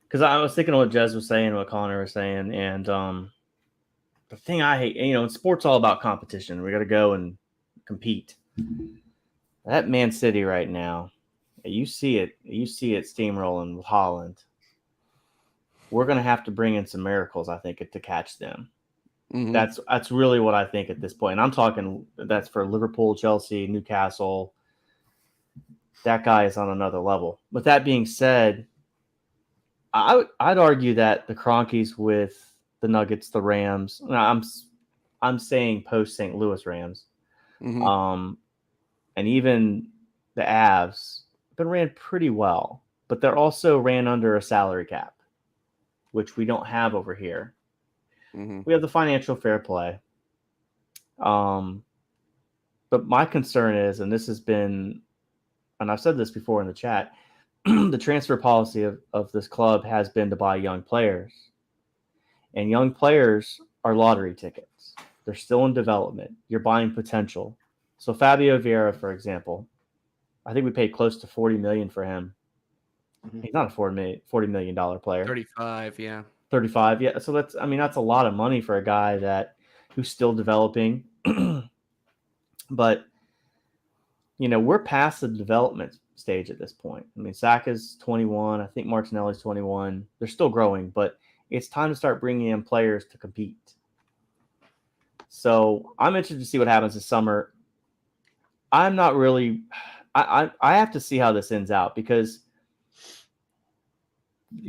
Because I was thinking of what Jez was saying, what Connor was saying, and the thing I hate, in sports, all about competition. We got to go and compete. That Man City right now, you see it steamrolling with Holland. We're going to have to bring in some miracles, I think, to catch them. Mm-hmm. That's really what I think at this point. And I'm talking that's for Liverpool, Chelsea, Newcastle. That guy is on another level. With that being said, I'd argue that the Cronkies with the Nuggets, the Rams. I'm saying post St. Louis Rams, and even the Avs been ran pretty well, but they're also ran under a salary cap, which we don't have over here. Mm-hmm. We have the financial fair play, but my concern is, and this has been, and I've said this before in the chat. The transfer policy of this club has been to buy young players. And young players are lottery tickets. They're still in development. You're buying potential. So Fabio Vieira, for example, I think we paid close to $40 million for him. Mm-hmm. He's not a $40 million player. 35, yeah. 35, yeah. So that's a lot of money for a guy who's still developing. But, we're past the development stage at this point. Saka's 21. I think Martinelli's 21. They're still growing, but it's time to start bringing in players to compete. So I'm interested to see what happens this summer. I'm not really – I have to see how this ends out because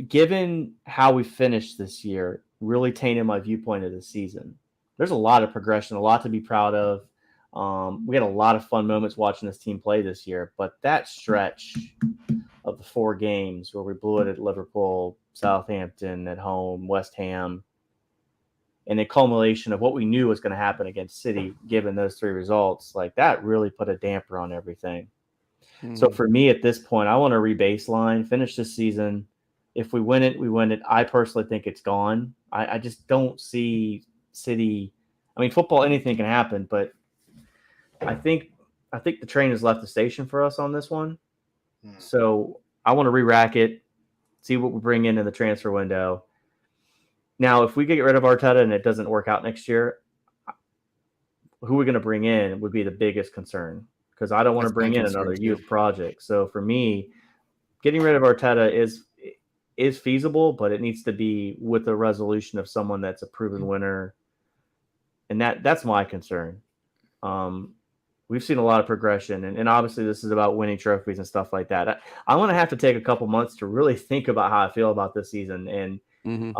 given how we finished this year really tainted my viewpoint of the season. There's a lot of progression, a lot to be proud of. We had a lot of fun moments watching this team play this year, but that stretch of the 4 games where we blew it at Liverpool, Southampton at home, West Ham, and a culmination of what we knew was going to happen against City, given those 3 results, like that really put a damper on everything. Mm-hmm. So for me at this point, I want to re-baseline, finish this season. If we win it, we win it. I personally think it's gone. I just don't see City. Football, anything can happen, but I think the train has left the station for us on this one. So I want to re-rack it, see what we bring in the transfer window. Now, if we get rid of Arteta and it doesn't work out next year, who we're going to bring in would be the biggest concern because I don't want to bring in another youth project. So for me, getting rid of Arteta is feasible, but it needs to be with the resolution of someone that's a proven winner. And that's my concern. We've seen a lot of progression, and obviously this is about winning trophies and stuff like that. I'm going to have to take a couple months to really think about how I feel about this season. And, and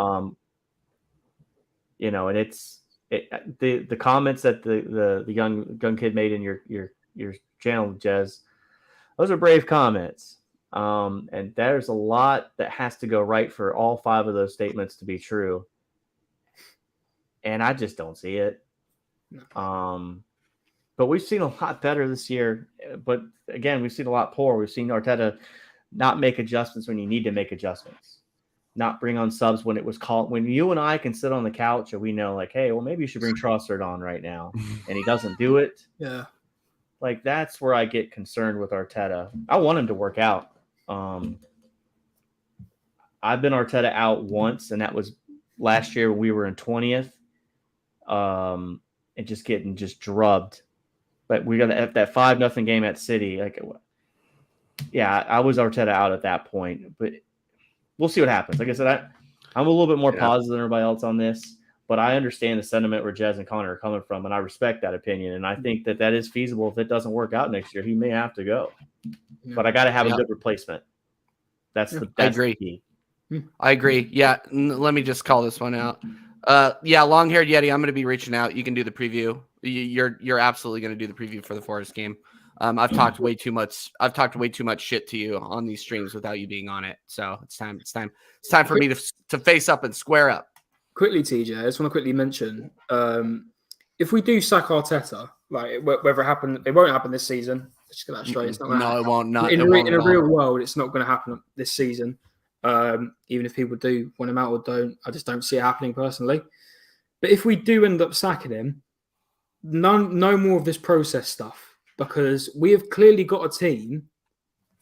it's the comments that the young kid made in your channel, Jez, those are brave comments. And there's a lot that has to go right for all 5 of those statements to be true. And I just don't see it. But we've seen a lot better this year. But again, we've seen a lot poor. We've seen Arteta not make adjustments when you need to make adjustments, not bring on subs when it was called. When you and I can sit on the couch and we know, like, hey, well, maybe you should bring Trossard on right now, and he doesn't do it. Yeah, like that's where I get concerned with Arteta. I want him to work out. I've been Arteta out once, and that was last year when we were in 20th, and just getting drubbed. But we got that 5-0 game at City. Like, yeah, I was Arteta out at that point. But we'll see what happens. Like I said, I'm a little bit more positive than everybody else on this. But I understand the sentiment where Jez and Connor are coming from, and I respect that opinion. And I think that is feasible. If it doesn't work out next year, he may have to go. Yeah. But I got to have a good replacement. That's I agree. The key. I agree. Yeah, let me just call this one out. Long-haired Yeti, I'm going to be reaching out. You can do the preview. You're absolutely going to do the preview for the Forest game. I've talked way too much shit to you on these streams without you being on it. So it's time for me to face up and square up. Quickly, TJ, I just want to quickly mention if we do sack Arteta, like whether it won't happen this season. Let's just get that straight. It's not it won't. Not in a real world, it's not going to happen this season. Even if people do want him out or don't, I just don't see it happening personally. But if we do end up sacking him, no more of this process stuff, because we have clearly got a team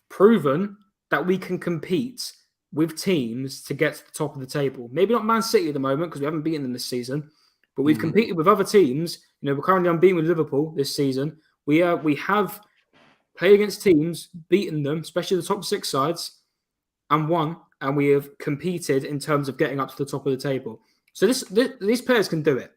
proven that we can compete with teams to get to the top of the table. Maybe not Man City at the moment because we haven't beaten them this season, but we've competed with other teams. We're currently unbeaten with Liverpool this season. We have played against teams, beaten them, especially the top 6 sides, and won. And we have competed in terms of getting up to the top of the table. So these players can do it.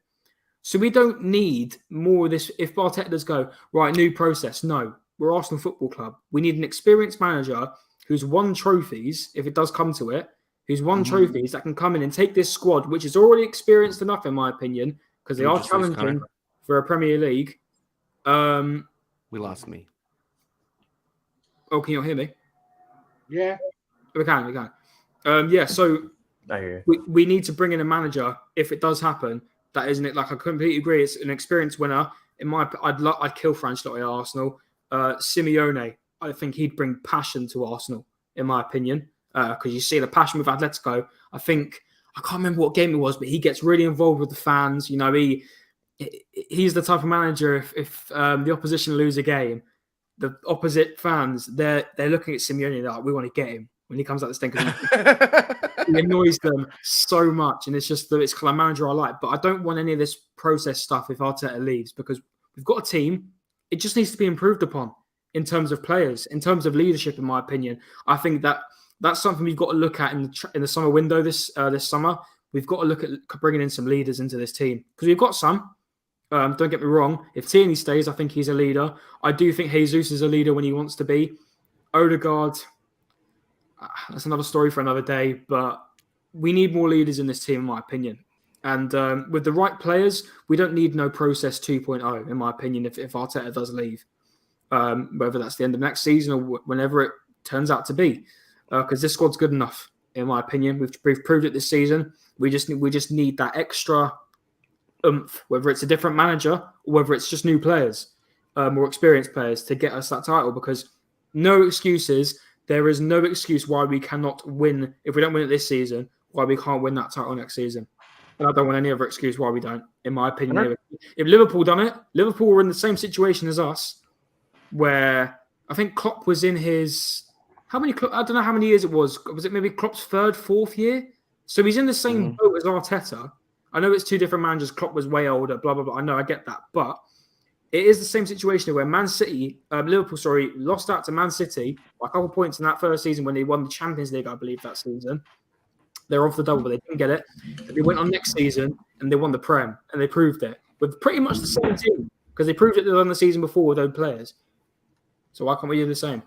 So we don't need more of this. If Arteta does go, right, new process. No, we're Arsenal Football Club. We need an experienced manager who's won trophies, if it does come to it, who's won trophies that can come in and take this squad, which is already experienced enough, in my opinion, because they are challenging for a Premier League. We lost me. Oh, can you not hear me? Yeah. We can. Yeah, so I hear you. We need to bring in a manager, if it does happen, that isn't it. Like, I completely agree. It's an experienced winner. I'd kill Ancelotti at Arsenal. Simeone, I think he'd bring passion to Arsenal, in my opinion, because you see the passion with Atletico. I can't remember what game it was, but he gets really involved with the fans. He's the type of manager. If the opposition lose a game, the opposite fans they're looking at Simeone like, we want to get him when he comes out the stand. He annoys them so much, and it's the kind of manager I like. But I don't want any of this process stuff if Arteta leaves, because we've got a team. It just needs to be improved upon in terms of players, in terms of leadership. In my opinion, I think that's something we've got to look at in the summer window this summer. We've got to look at bringing in some leaders into this team, because we've got some. Don't get me wrong. If Tierney stays, I think he's a leader. I do think Jesus is a leader when he wants to be. Odegaard, that's another story for another day. But we need more leaders in this team, in my opinion. And with the right players, we don't need no process 2.0, in my opinion, if Arteta does leave. Whether that's the end of next season or whenever it turns out to be. Because this squad's good enough, in my opinion. We've proved it this season. We just need that extra oomph, whether it's a different manager or whether it's just new players, more experienced players, to get us that title. Because no excuses. There is no excuse why we cannot win. If we don't win it this season, why we can't win that title next season. And I don't want any other excuse why we don't, in my opinion. If Liverpool done it, Liverpool were in the same situation as us, where I think Klopp was in his... I don't know how many years it was. Was it maybe Klopp's 3rd, 4th year? So he's in the same boat as Arteta. I know it's 2 different managers. Klopp was way older, blah, blah, blah. I know, I get that. But it is the same situation where Liverpool, lost out to Man City by a couple of points in that first season when they won the Champions League, I believe, that season. They're off the double, but they didn't get it. They went on next season and they won the Prem, and they proved it with pretty much the same team, because they proved it they won the season before with those players. So why can't we do the same?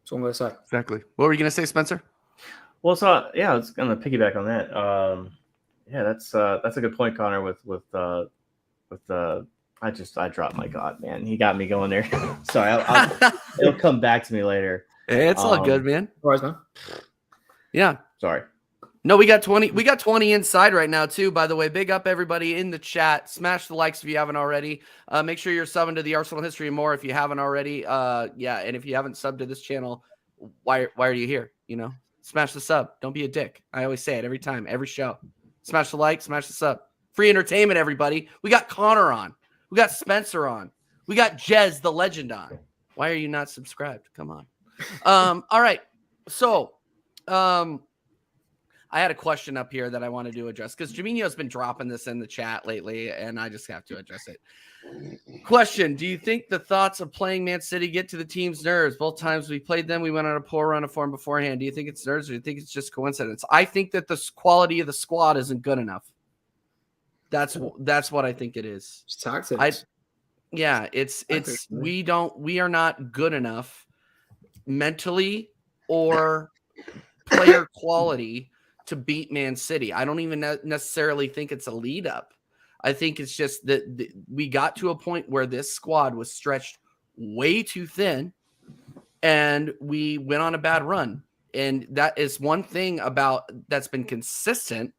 That's what I'm going to say. Exactly. What were you going to say, Spencer? Well, so yeah, I was going to piggyback on that. That's a good point, Connor. I dropped my God, man. He got me going there. Sorry, it'll come back to me later. Hey, it's all good, man. All right, man. Yeah. Sorry. No, we got 20. We got 20 inside right now too. By the way, big up everybody in the chat. Smash the likes if you haven't already. Make sure you're subbing to the Arsenal History and More if you haven't already. Yeah, and if you haven't subbed to this channel, why are you here? Smash the sub. Don't be a dick. I always say it every time, every show. Smash the like, smash the sub. Free entertainment, everybody. We got Connor on. We got Spencer on. We got Jez, the legend, on. Why are you not subscribed? Come on. All right. So, I had a question up here that I wanted to address because Jaminho's been dropping this in the chat lately, and I just have to address it. Question: do you think the thoughts of playing Man City get to the team's nerves? Both times we played them, we went on a poor run of form beforehand. Do you think it's nerves, or do you think it's just coincidence? I think that the quality of the squad isn't good enough. That's what I think it is. It's tactics. We are not good enough mentally or player quality to beat Man City. I don't even necessarily think it's a lead up. I think it's just that we got to a point where this squad was stretched way too thin and we went on a bad run. And that is one thing that's been consistent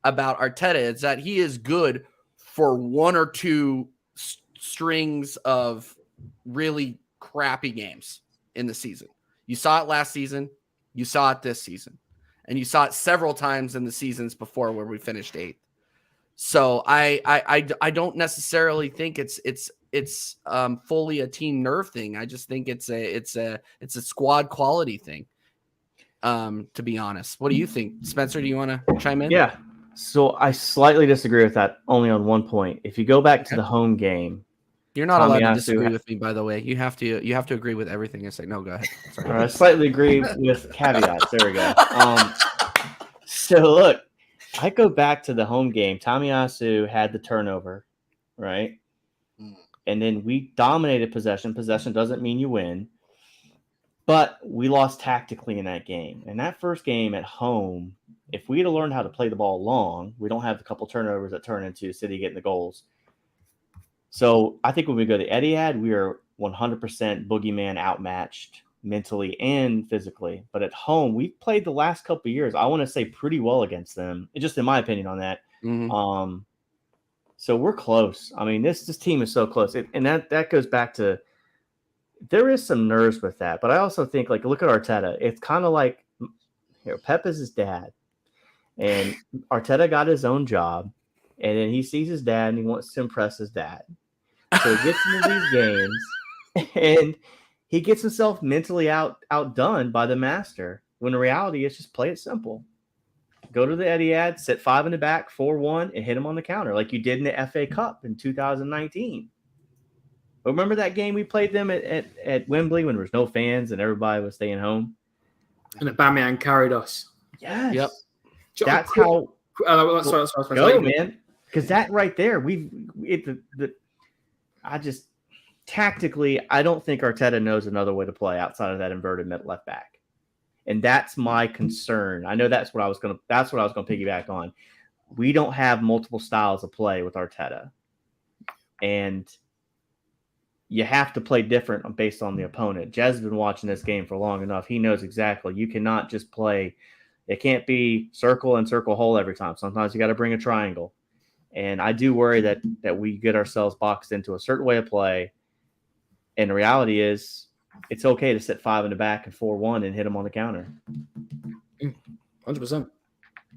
about Arteta, is that he is good for one or two strings of really crappy games in the season. You saw it last season. You saw it this season. And you saw it several times in the seasons before where we finished 8th. So I don't necessarily think it's fully a team nerve thing. I just think it's a squad quality thing. to be honest. What do you think? Spencer, do you want to chime in? Yeah. So I slightly disagree with that only on one point. If you go back to the home game, you're not allowed to disagree with me, by the way. You have to agree with everything I say. No, go ahead. Sorry. I slightly agree with caveats. There we go. So look, I go back to the home game. Tomiyasu had the turnover, right? And then we dominated possession. Possession doesn't mean you win. But we lost tactically in that game. And that first game at home, if we'd have learned how to play the ball long, we don't have a couple turnovers that turn into City getting the goals. So I think when we go to Etihad, we are 100% boogeyman outmatched mentally and physically. But at home, we played the last couple of years, I want to say, pretty well against them, just in my opinion on that. Mm-hmm. So we're close. I mean, this team is so close. And that goes back to, there is some nerves with that. But I also think, like, look at Arteta. It's kind of like, Pep is his dad. And Arteta got his own job. And then he sees his dad and he wants to impress his dad. So he gets into these games and he gets himself mentally outdone by the master. When the reality is just play it simple. Go to the Etihad, sit 5 in the back, 4-1, and hit him on the counter like you did in the FA Cup in 2019. But remember that game we played them at Wembley when there was no fans and everybody was staying home? And Aubameyang carried us. Yes. Yep. That's how. Sorry, go, man. Because that right there, tactically, I don't think Arteta knows another way to play outside of that inverted mid left back, and that's my concern. I know that's what I was gonna piggyback on. We don't have multiple styles of play with Arteta, and you have to play different based on the opponent. Jez has been watching this game for long enough. He knows exactly. You cannot just play. It can't be circle and circle hole every time. Sometimes you got to bring a triangle. And I do worry that we get ourselves boxed into a certain way of play. And the reality is it's okay to sit 5 in the back and 4-1 and hit them on the counter. 100%.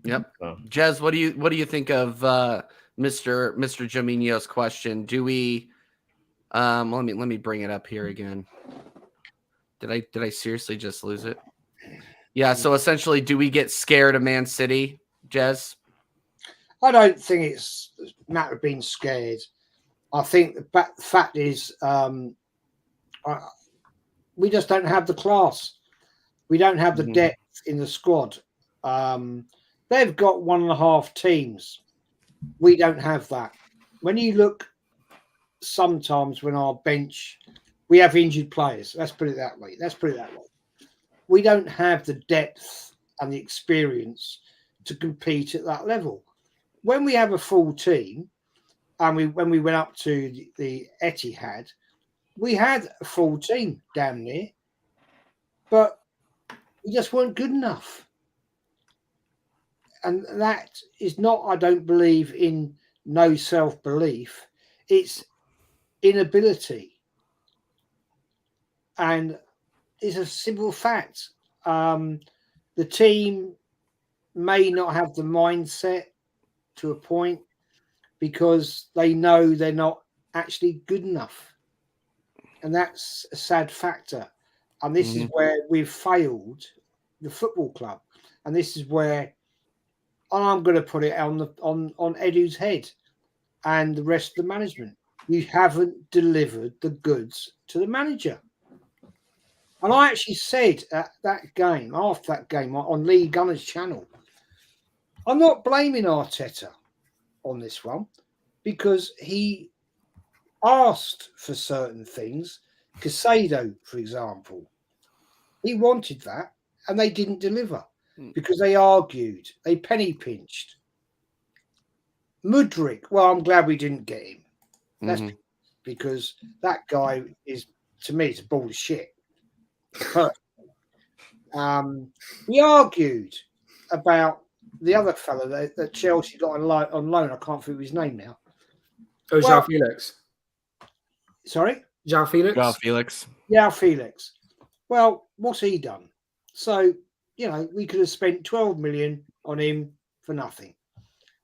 Yep. So. Jez, what do you think of Mr. Jominho's question? Do we let me bring it up here again. Did I seriously just lose it? Yeah, so essentially, do we get scared of Man City, Jez? I don't think it's a matter of being scared. I think the fact is we just don't have the class. We don't have the depth in the squad. They've got 1.5 teams. We don't have that. When you look sometimes when our bench, we have injured players. Let's put it that way. We don't have the depth and the experience to compete at that level. When we have a full team, and when we went up to the Etihad, we had a full team damn near, but we just weren't good enough. And that is not, I don't believe, in no self-belief. It's inability. And it's a simple fact. The team may not have the mindset to a point because they know they're not actually good enough. And that's a sad factor. And this is where we've failed the football club. And this is where I'm going to put it on Edu's head and the rest of the management. You haven't delivered the goods to the manager. And I actually said at that game, after that game, on Lee Gunner's channel, I'm not blaming Arteta on this one because he asked for certain things. Casado, for example, he wanted that and they didn't deliver because they argued, they penny pinched. Mudryk, well, I'm glad we didn't get him. That's because that guy is, to me, it's a ball of shit. We argued about the other fellow that Chelsea got on loan. I can't think of his name now. Oh, João Felix. Sorry? João Felix? João Felix. Yeah, Felix. Well, what's he done? So, we could have spent 12 million on him for nothing.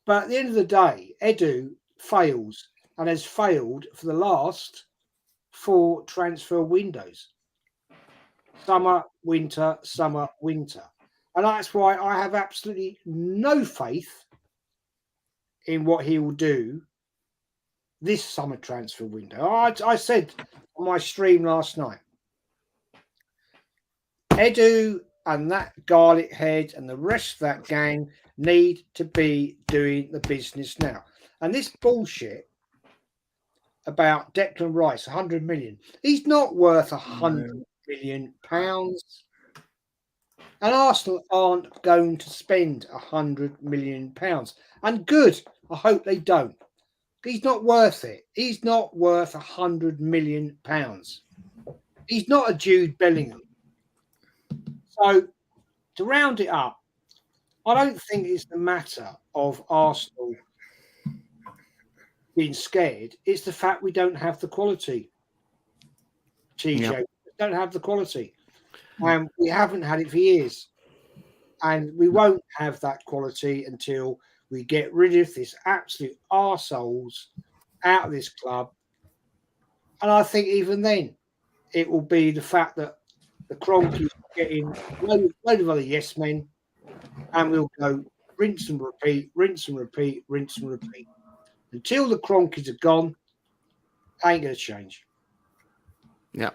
But at the end of the day, Edu fails and has failed for the last 4 transfer windows. Summer, winter, summer, winter. And that's why I have absolutely no faith in what he will do this summer transfer window. I said on my stream last night, Edu and that garlic head and the rest of that gang need to be doing the business now. And this bullshit about Declan Rice, 100 million. He's not worth 100 million pounds. And Arsenal aren't going to spend 100 million pounds. And good. I hope they don't. He's not worth it. He's not worth 100 million pounds. He's not a Jude Bellingham. So to round it up, I don't think it's the matter of Arsenal being scared. It's the fact we don't have the quality. TJ, we don't have the quality. And we haven't had it for years. And we won't have that quality until we get rid of this absolute arseholes out of this club. And I think even then, it will be the fact that the Cronkies are getting a load of other yes men, and we'll go rinse and repeat, rinse and repeat, rinse and repeat. Until the Cronkies are gone, ain't going to change. Yeah.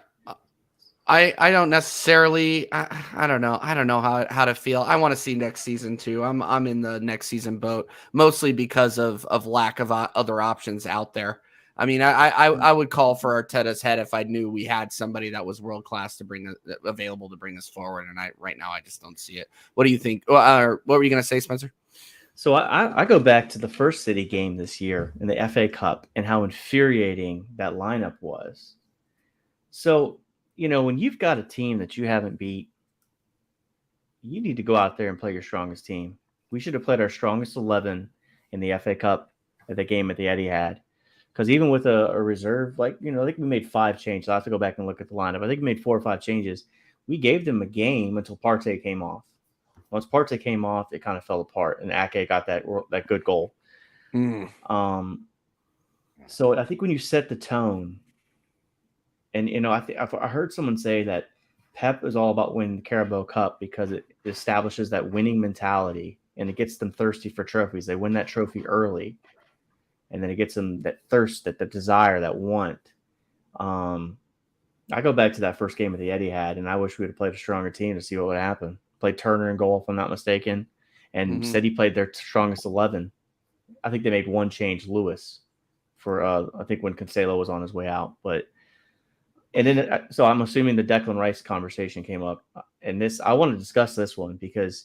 I don't necessarily I don't know how to feel. I want to see next season too. I'm in the next season boat, mostly because of lack of other options out there. I mean, I would call for Arteta's head if I knew we had somebody that was world class to bring available to bring us forward, and right now I just don't see it. What do you think? What were you going to say, Spencer? So I go back to the first City game this year in the FA Cup and how infuriating that lineup was. So, you know, when you've got a team that you haven't beat, you need to go out there and play your strongest team. We should have played our strongest 11 in the FA Cup at the game at the Etihad. Because even with a reserve, like, you know, I think we made 5 changes. I'll have to go back and look at the lineup. I think we made 4 or 5 changes. We gave them a game until Partey came off. Once Partey came off, it kind of fell apart, and Ake got that good goal. So I think when you set the tone, and, you know, I heard someone say that Pep is all about winning the Carabao Cup because it establishes that winning mentality, and it gets them thirsty for trophies. They win that trophy early, and then it gets them that thirst, that desire, that want. I go back to that first game at the Etihad, and I wish we would have played a stronger team to see what would happen. Played Turner in goal, if I'm not mistaken, and City played their strongest 11. I think they made 1 change, Lewis, for I think when Cancelo was on his way out. So I'm assuming the Declan Rice conversation came up, and I want to discuss this one because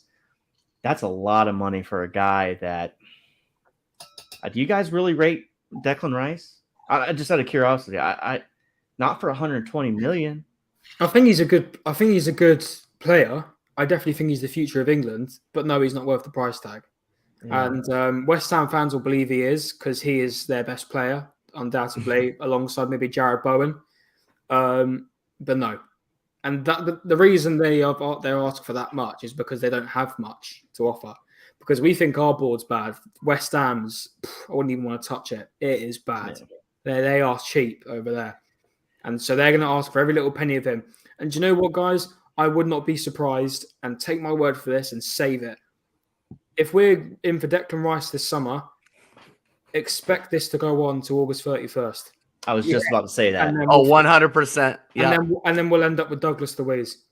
that's a lot of money for a guy that. Do you guys really rate Declan Rice? I just out of curiosity, I not for 120 million. I think he's a good player. I definitely think he's the future of England, but no, he's not worth the price tag. Yeah. And West Ham fans will believe he is because he is their best player, undoubtedly, alongside maybe Jared Bowen. But no, and that the reason they're asking for that much is because they don't have much to offer. Because we think our board's bad. West Ham's, I wouldn't even want to touch it. It is bad. Yeah. They are cheap over there. And so they're going to ask for every little penny of him. And do you know what, guys? I would not be surprised, and take my word for this and save it. If we're in for Declan Rice this summer, expect this to go on to August 31st. I was just about to say that. 100%. Yeah. And then we'll end up with Douglas Luiz.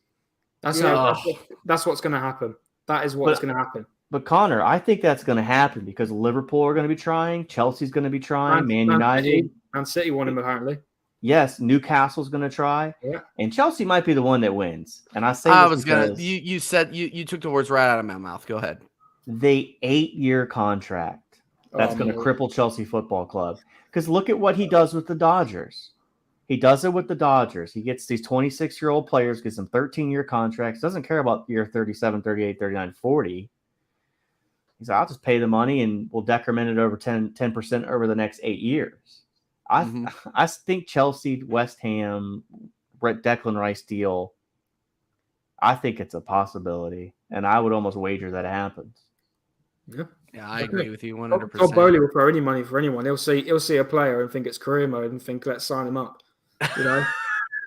That's what's going to happen. That is what's going to happen. But Connor, I think that's going to happen because Liverpool are going to be trying, Chelsea's going to be trying, Man United. Man City want him apparently. Yes, Newcastle's going to try, and Chelsea might be the one that wins. And you said you took the words right out of my mouth. Go ahead. The 8-year contract that's going to cripple Chelsea Football Club. Because look at what he does with the Dodgers. He does it with the Dodgers. He gets these 26-year-old players, gives them 13-year contracts, doesn't care about year 37, 38, 39, 40. He's like, I'll just pay the money and we'll decrement it over 10% over the next 8 years. I think Chelsea, West Ham, Declan Rice deal, I think it's a possibility. And I would almost wager that it happens. Yeah, I agree with you 100%. Todd Bowley will throw any money for anyone. He'll see a player and think it's career mode and think, let's sign him up. You know?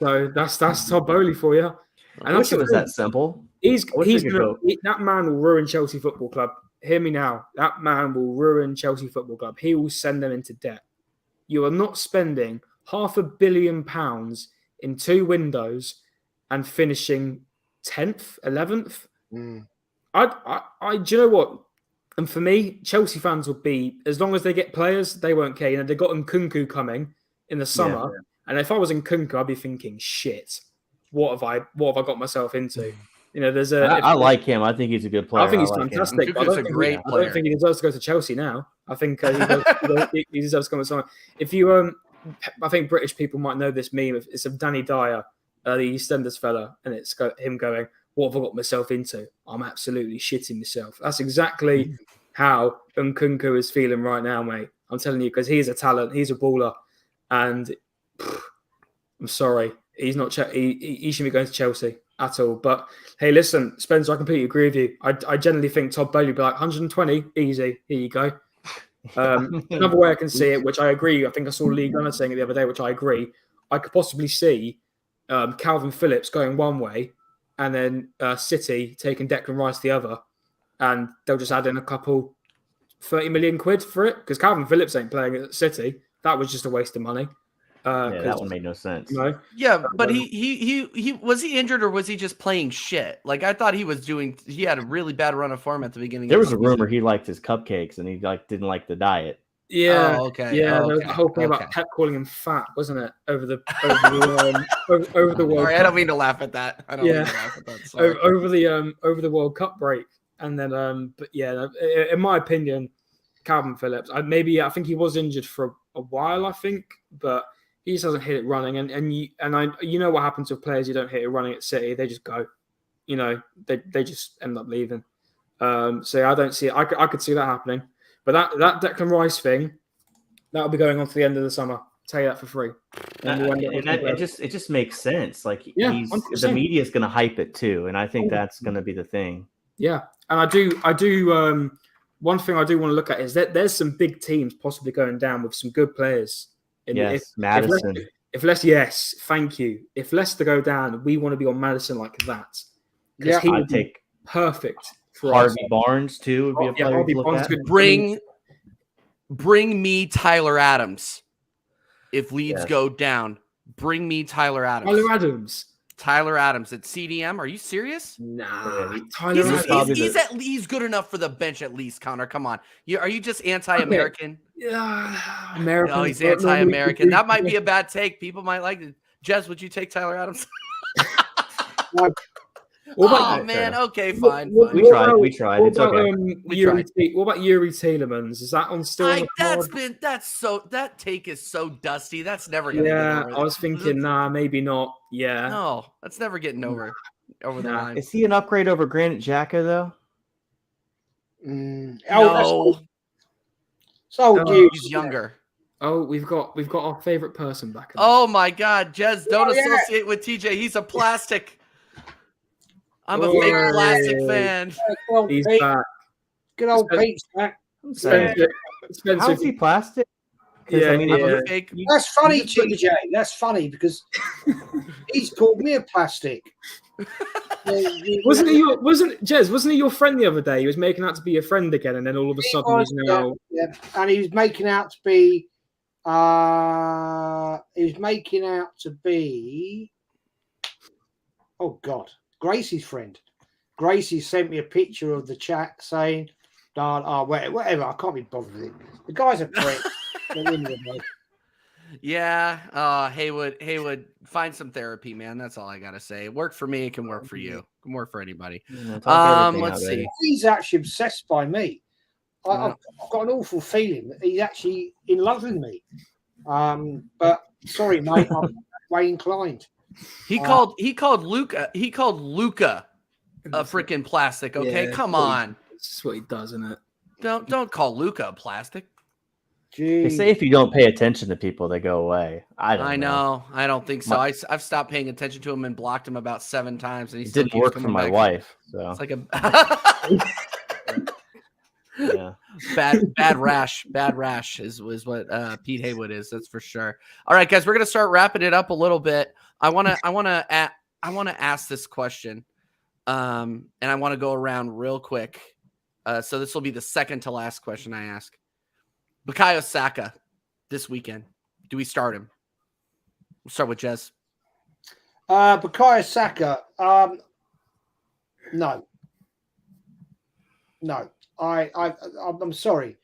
So that's Todd Bowley for you. I wish it was that simple. That man will ruin Chelsea Football Club. Hear me now. That man will ruin Chelsea Football Club. He will send them into debt. You are not spending £500 million in 2 windows and finishing 10th, 11th. Do you know what? And for me, Chelsea fans would be, as long as they get players, they won't care. They got Nkunku coming in the summer. Yeah. And if I was Nkunku, I'd be thinking, shit, what have I got myself into? I like him. I think he's a good player. I think he's fantastic. He's a great player. I don't think he deserves to go to Chelsea now. I think he deserves to come to someone. If you, I think British people might know this meme. It's of Danny Dyer, the EastEnders fella, and it's him going, "What have I got myself into? I'm absolutely shitting myself." That's exactly how Nkunku is feeling right now, mate. I'm telling you, because he's a talent, he's a baller, and I'm sorry, he's not. He shouldn't be going to Chelsea at all. But hey, listen, Spencer, I completely agree with you. I generally think Todd Bowley would be like 120, easy. Here you go. Another way I can see it, which I agree. I think I saw Lee Gunner saying it the other day, which I agree. I could possibly see Calvin Phillips going one way, and then City taking Declan Rice the other, and they'll just add in a couple 30 million quid for it, because Calvin Phillips ain't playing at City. That was just a waste of money. That one made no sense. Yeah, but he was he injured, or was he just playing shit? Like, I thought he had a really bad run of form at the beginning. There was a rumor he liked his cupcakes and he didn't like the diet. Yeah. Oh, okay. Yeah. There was a whole thing about Pep calling him fat, wasn't it? Over the World Cup. I don't mean to laugh at that. Sorry. Over the World Cup break, and then but yeah, in my opinion, Calvin Phillips. I think he was injured for a while. I think, but he just doesn't hit it running, and you know what happens with players who don't hit it running at City? They just go, they just end up leaving. So I don't see it. I could see that happening, but that Declan Rice thing, that'll be going on to the end of the summer. I'll tell you that for free. It just makes sense. Like, the media is going to hype it too, and I think that's going to be the thing. Yeah, and I do. One thing I do want to look at is that there's some big teams possibly going down with some good players. Madison. Yes, thank you. If Leicester go down, we want to be on Madison like that. Yeah, he would take perfect for Harvey Barnes too. Would be a player to look at. Bring me Tyler Adams. If Leeds go down, bring me Tyler Adams. Tyler Adams at CDM. Are you serious? Nah. He's good enough for the bench at least, Connor. Come on. Are you just anti-American? Okay. Yeah, American. No, he's anti-American. That might be a bad take. People might like it. Jez, would you take Tyler Adams? Man. Okay, fine. We tried. It's okay. What about Yuri Tielemans? Is that on still? That take is so dusty. That's never gonna get over. I was thinking, maybe not. Yeah. No, that's never getting over the line. Is he an upgrade over Granit Xhaka though? No. He's younger. Oh, we've got our favorite person back. Oh my God, Jez, don't associate with TJ. He's a plastic. I'm a fake plastic fan. He's back. Good old Pete's back. Spencer. How's he plastic? I'm fake. That's funny, TJ. That's funny because he's called me a plastic. Wasn't he your friend the other day? He was making out to be your friend again, and then all of a sudden he's now. Yeah, and he was making out to be. Oh God. Gracie's friend. Gracie sent me a picture of the chat saying, whatever, I can't be bothered with it. The guy's a prick. Yeah. Haywood, find some therapy, man. That's all I gotta say. It worked for me, it can work for you. It can work for anybody. Let's see. He's actually obsessed by me. I've got an awful feeling that he's actually in love with me. But sorry, mate, I'm way inclined. He called Luca a freaking plastic. Okay, come on. That's what he does, isn't it? Don't call Luca a plastic. Jeez. They say if you don't pay attention to people, they go away. I know. I don't think so. I've stopped paying attention to him and blocked him about 7 times, and he didn't work for my wife. So it's like a yeah. Bad rash is what Pete Haywood is. That's for sure. All right, guys, we're gonna start wrapping it up a little bit. I wanna want to ask this question, and I want to go around real quick. So this will be the second to last question I ask. Bukayo Saka this weekend. Do we start him? We'll start with Jez. Bukayo Saka. No. I'm sorry.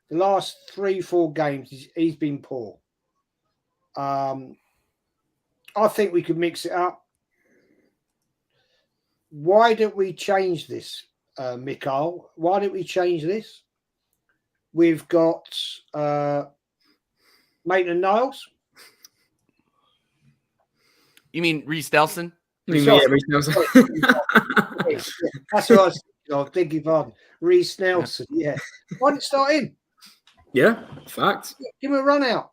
The last 3-4 games, he's been poor. I think we could mix it up. Why don't we change this, Mikhail? Why don't we change this? We've got Maitland-Niles. You mean Reece Nelson? Reece Nelson. That's what I was thinking of. Beg your pardon. Reece Nelson. Yeah. Why don't you start him? Yeah, fact. Give him a run out.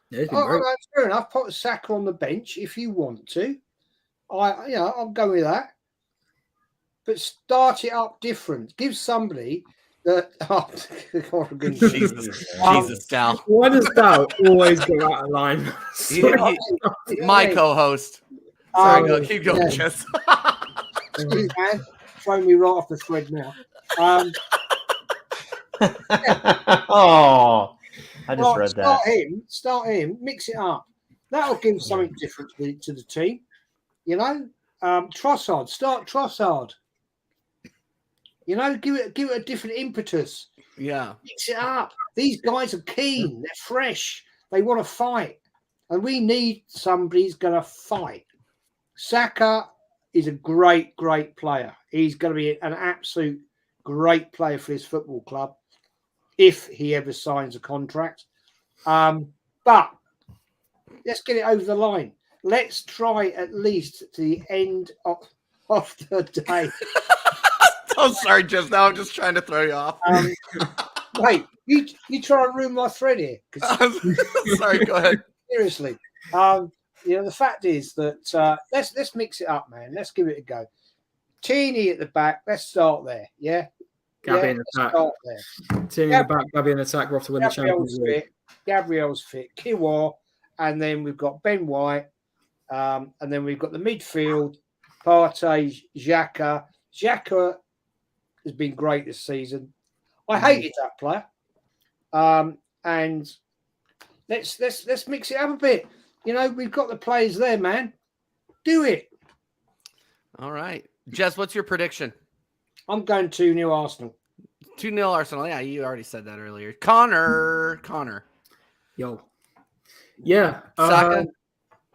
Yeah, fair enough. Put Saka on the bench if you want to. I'll go with that. But start it up different. Give somebody that. Jesus, Dal. Why does Dal always go out of line? My co-host. Sorry, keep going, Jez. Man, throwing me right off the thread now. Oh, I just read that. Start him. Mix it up. That'll give something different to the team. You know, Trossard. Start Trossard. You know, give it a different impetus. Yeah, mix it up. These guys are keen. They're fresh. They want to fight, and we need somebody who's going to fight. Saka is a great player. He's going to be an absolute great player for his football club if he ever signs a contract. But let's get it over the line. Let's try at least to the end of the day. I'm sorry, Jez. Now I'm just trying to throw you off. Wait, you try and ruin my thread here. Sorry, go ahead. Seriously. The fact is that let's mix it up, man. Let's give it a go. Teeny at the back. Let's start there. Yeah. Gabby in attack. Teeny in the back. Gabby in attack. We're off to win the Champions League. Gabriel's fit. Kiwa, and then we've got Ben White, and then we've got the midfield. Partey, Xhaka. Xhaka has been great this season. I hated that player. And let's mix it up a bit. You know, we've got the players there, man. Do it. All right. Jez, what's your prediction? I'm going 2-0 Arsenal. 2-0 Arsenal. Yeah, you already said that earlier. Connor. Yo. Yeah. Saka.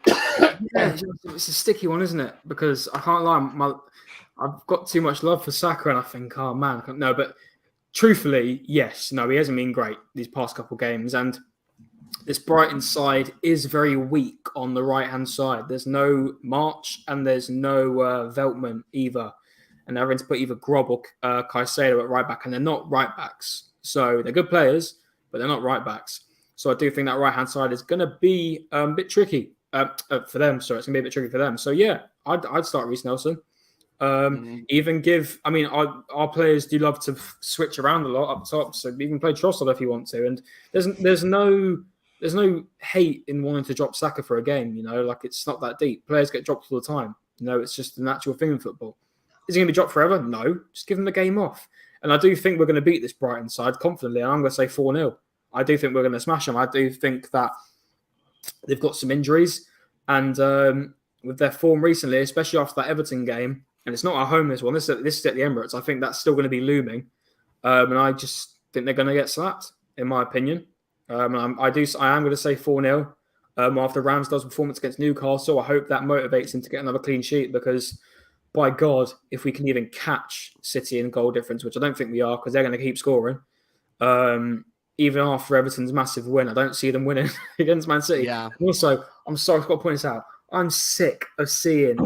It's a sticky one, isn't it? Because I can't lie. I've got too much love for Saka, and I think, oh, man. No, but truthfully, yes. No, he hasn't been great these past couple of games. And this Brighton side is very weak on the right-hand side. There's no March and there's no Veltman either. And they're having to put either Grob or Caicedo at right-back, and they're not right-backs. So they're good players, but they're not right-backs. So I do think that right-hand side is going to be a bit tricky for them. So it's going to be a bit tricky for them. So, yeah, I'd start Reece Nelson. Even give, I mean, our players do love to switch around a lot up top. So even play Trossard if you want to. And there's no hate in wanting to drop Saka for a game, you know, like it's not that deep. Players get dropped all the time. You know, it's just a natural thing in football. Is he going to be dropped forever? No. Just give him the game off. And I do think we're going to beat this Brighton side confidently. And I'm going to say 4-0. I do think we're going to smash them. I do think that they've got some injuries. And with their form recently, especially after that Everton game, and it's not at home, this one. This is at the Emirates. I think that's still going to be looming. And I just think they're going to get slapped, in my opinion. I am going to say 4-0 after Ramsdale's performance against Newcastle. I hope that motivates him to get another clean sheet because, by God, if we can even catch City in goal difference, which I don't think we are because they're going to keep scoring, even after Everton's massive win, I don't see them winning against Man City. Yeah. Also, I'm sorry, I've got to point this out. I'm sick of seeing,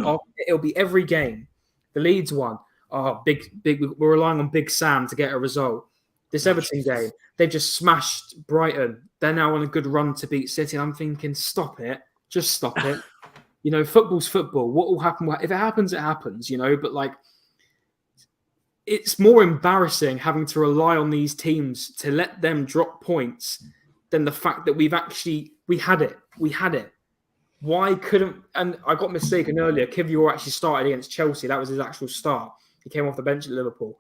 it'll be every game. The Leeds one, big. We're relying on Big Sam to get a result. This Everton game, they've just smashed Brighton. They're now on a good run to beat City. And I'm thinking, stop it. Just stop it. You know, football's football. What will happen? If it happens, it happens, you know. But, like, it's more embarrassing having to rely on these teams to let them drop points than the fact that we had it. Why couldn't? And I got mistaken earlier. Kivior actually started against Chelsea. That was his actual start. He came off the bench at Liverpool.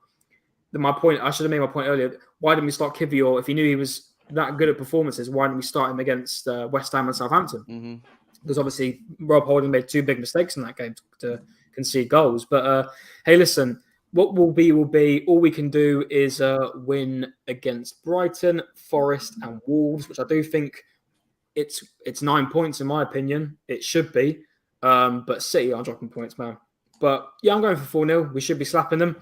I should have made my point earlier. Why didn't we start Kivior if he knew he was that good at performances? Why didn't we start him against West Ham and Southampton? Mm-hmm. Because obviously Rob Holding made 2 big mistakes in that game to concede goals. But hey, listen, what will be will be. All we can do is win against Brighton, Forest, and Wolves, which I do think it's 9 points in my opinion. It should be, but City are dropping points, man. But yeah, I'm going for 4-0. We should be slapping them,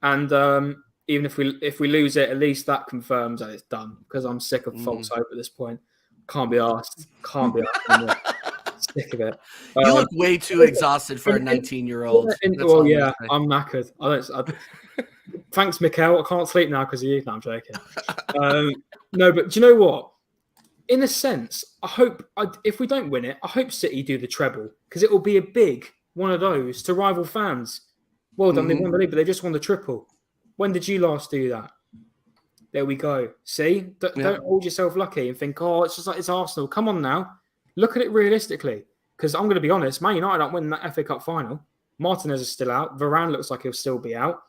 and even if we lose it, at least that confirms that it's done. Because I'm sick of false hope at this point. Can't be asked. Sick of it. You look way too exhausted for a 19-year-old. Well, yeah, I'm knackered. Thanks, Mikel. I can't sleep now because of you. No, I'm joking. No, but do you know what? In a sense, I hope if we don't win it, I hope City do the treble because it will be a big one of those to rival fans. Well done, they won the league, but they just won the triple. When did you last do that? There we go. See, don't hold yourself lucky and think, oh, it's just like it's Arsenal. Come on now, look at it realistically. Because I'm going to be honest, Man United aren't winning that FA Cup final. Martinez is still out. Varane looks like he'll still be out,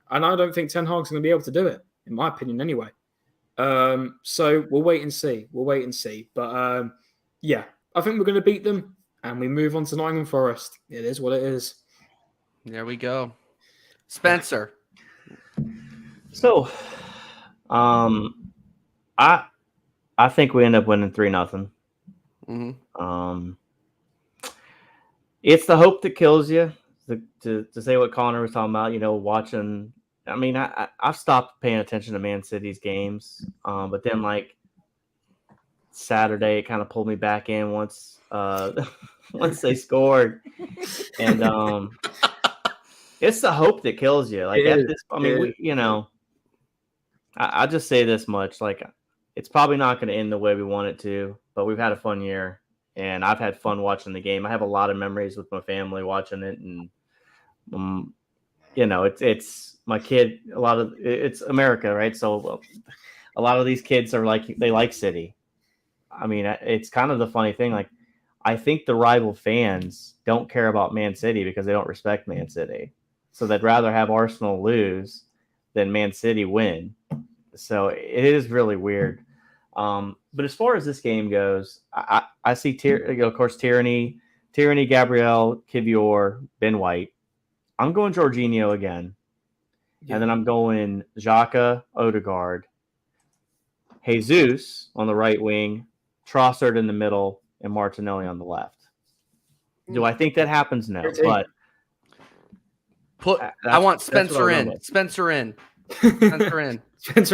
and I don't think Ten Hag's going to be able to do it, in my opinion, anyway. So we'll wait and see. But yeah, I think we're going to beat them and we move on to Nottingham Forest. It is what it is. There we go. Spencer. So, I think we end up winning 3-0. Mm-hmm. It's the hope that kills you. To say what Connor was talking about, watching. I mean, I've stopped paying attention to Man City's games, but then like Saturday, it kind of pulled me back in once once they scored, and it's the hope that kills you. Like at this, I mean, I just say this much: like it's probably not going to end the way we want it to, but we've had a fun year, and I've had fun watching the game. I have a lot of memories with my family watching it, and it's my kid. It's America, right? So a lot of these kids are they like City. I mean, it's kind of the funny thing. Like, I think the rival fans don't care about Man City because they don't respect Man City. So they'd rather have Arsenal lose than Man City win. So it is really weird. But as far as this game goes, I see, of course, Tierney, Gabriel, Kivior, Ben White. I'm going Jorginho again. Yeah. And then I'm going Xhaka, Odegaard, Jesus on the right wing, Trossard in the middle, and Martinelli on the left. Do I think that happens? No. But I want Spencer in. Spencer in. Spencer in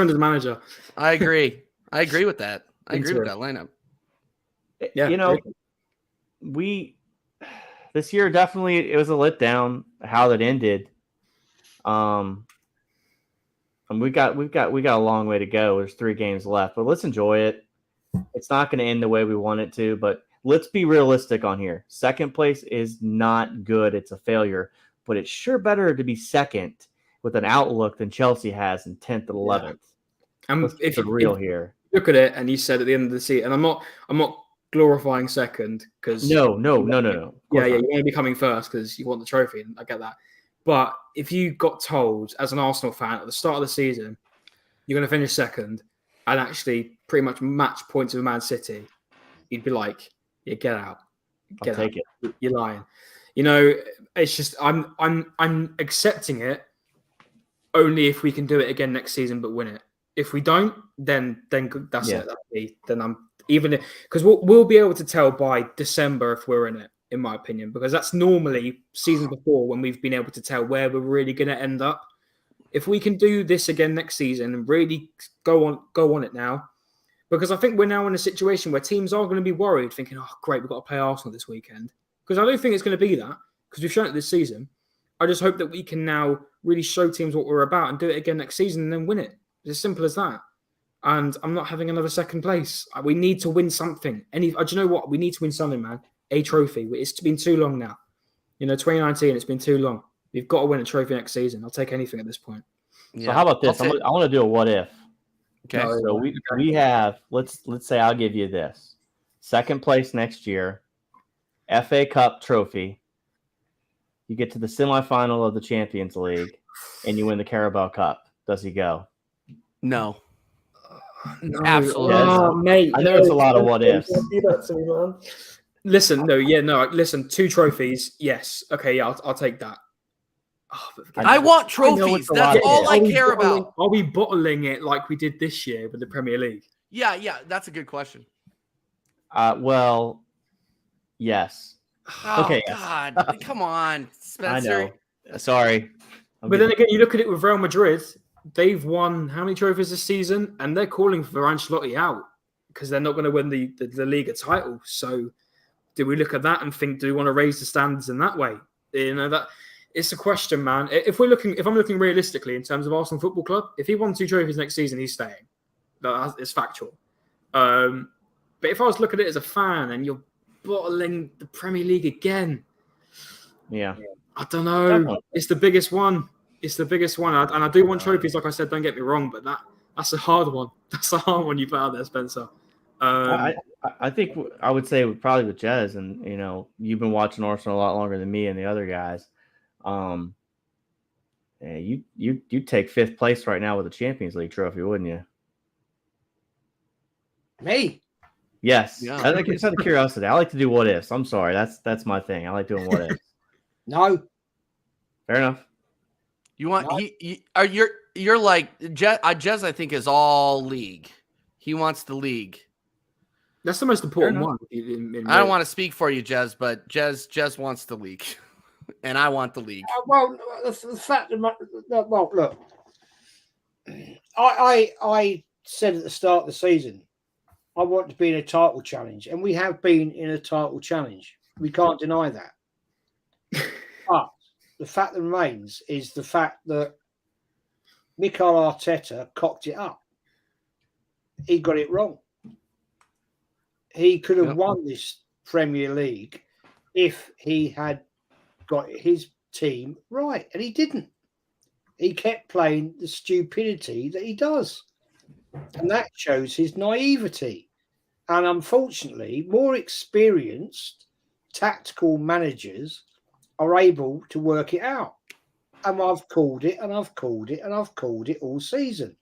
as manager. I agree with that. I agree with that lineup. Yeah. This year definitely it was a letdown how that ended. And we've got a long way to go. There's 3 games left, but let's enjoy it. It's not going to end the way we want it to, but let's be realistic on here. Second place is not good. It's a failure, but it's sure better to be second with an outlook than Chelsea has in 10th and 11th. And if you're real here, look at it, and you said at the end of the season, and I'm not glorifying second because no. Yeah, you want to be coming first because you want the trophy, and I get that. But if you got told as an Arsenal fan at the start of the season, you're going to finish second and actually pretty much match points with Man City, you'd be like, yeah, get out. I'll take it. You're lying. It's just I'm accepting it only if we can do it again next season but win it. If we don't, then that's it. Then I'm even because we'll be able to tell by December if we're in it, in my opinion, because that's normally seasons before when we've been able to tell where we're really going to end up. If we can do this again next season and really go on it now, because I think we're now in a situation where teams are going to be worried, thinking, "Oh, great, we've got to play Arsenal this weekend." Because I don't think it's going to be that because we've shown it this season. I just hope that we can now really show teams what we're about and do it again next season and then win it. It's as simple as that. And I'm not having another second place. We need to win something. Do you know what? We need to win something, man. A trophy. It's been too long now. 2019, it's been too long. We've got to win a trophy next season. I'll take anything at this point. Yeah. So how about this? I want to do a what if. Okay. So we have, let's say I'll give you this. Second place next year. FA Cup trophy. You get to the semifinal of the Champions League, and you win the Carabao Cup. Does he go? No. No. Absolutely. Oh, mate. I know it's a lot of what ifs. Listen, listen, 2 trophies. Yes. Okay, yeah, I'll take that. Oh, I want trophies. That's all I care about. Are we bottling it like we did this year with the Premier League? Yeah, that's a good question. Well, yes. Oh, okay. God. Come on, Spencer. I know. Sorry. But then again, you look at it with Real Madrid, they've won how many trophies this season? And they're calling for Ancelotti out because they're not going to win the Liga title. So do we look at that and think, do we want to raise the standards in that way? That it's a question, man. If I'm looking realistically in terms of Arsenal Football Club, if he won 2 trophies next season, he's staying. It's factual. But if I was looking at it as a fan and you're bottling the Premier League again, yeah, I don't know. Definitely. It's the biggest one. And I do want trophies, like I said. Don't get me wrong, but that's a hard one. That's a hard one you put out there, Spencer. I think I would say probably with Jez, and you've been watching Arsenal a lot longer than me and the other guys. You take 5th place right now with the Champions League trophy, wouldn't you? Me? Yes. Yeah. I think it's out of curiosity. I like to do what ifs. I'm sorry. That's my thing. I like doing what ifs. No. Fair enough. You want you're like Jez, I think, is all league. He wants the league. That's the most important one. I don't want to speak for you, Jez, but Jez wants the league. And I want the league. Well, the fact of look, I said at the start of the season, I want to be in a title challenge, and we have been in a title challenge. We can't deny that. But the fact that remains is the fact that Mikel Arteta cocked it up. He got it wrong. He could have won this Premier League if he had got his team right, and he didn't. He kept playing the stupidity that he does, and that shows his naivety. And unfortunately, more experienced tactical managers are able to work it out. And I've called it, and I've called it, and I've called it all season.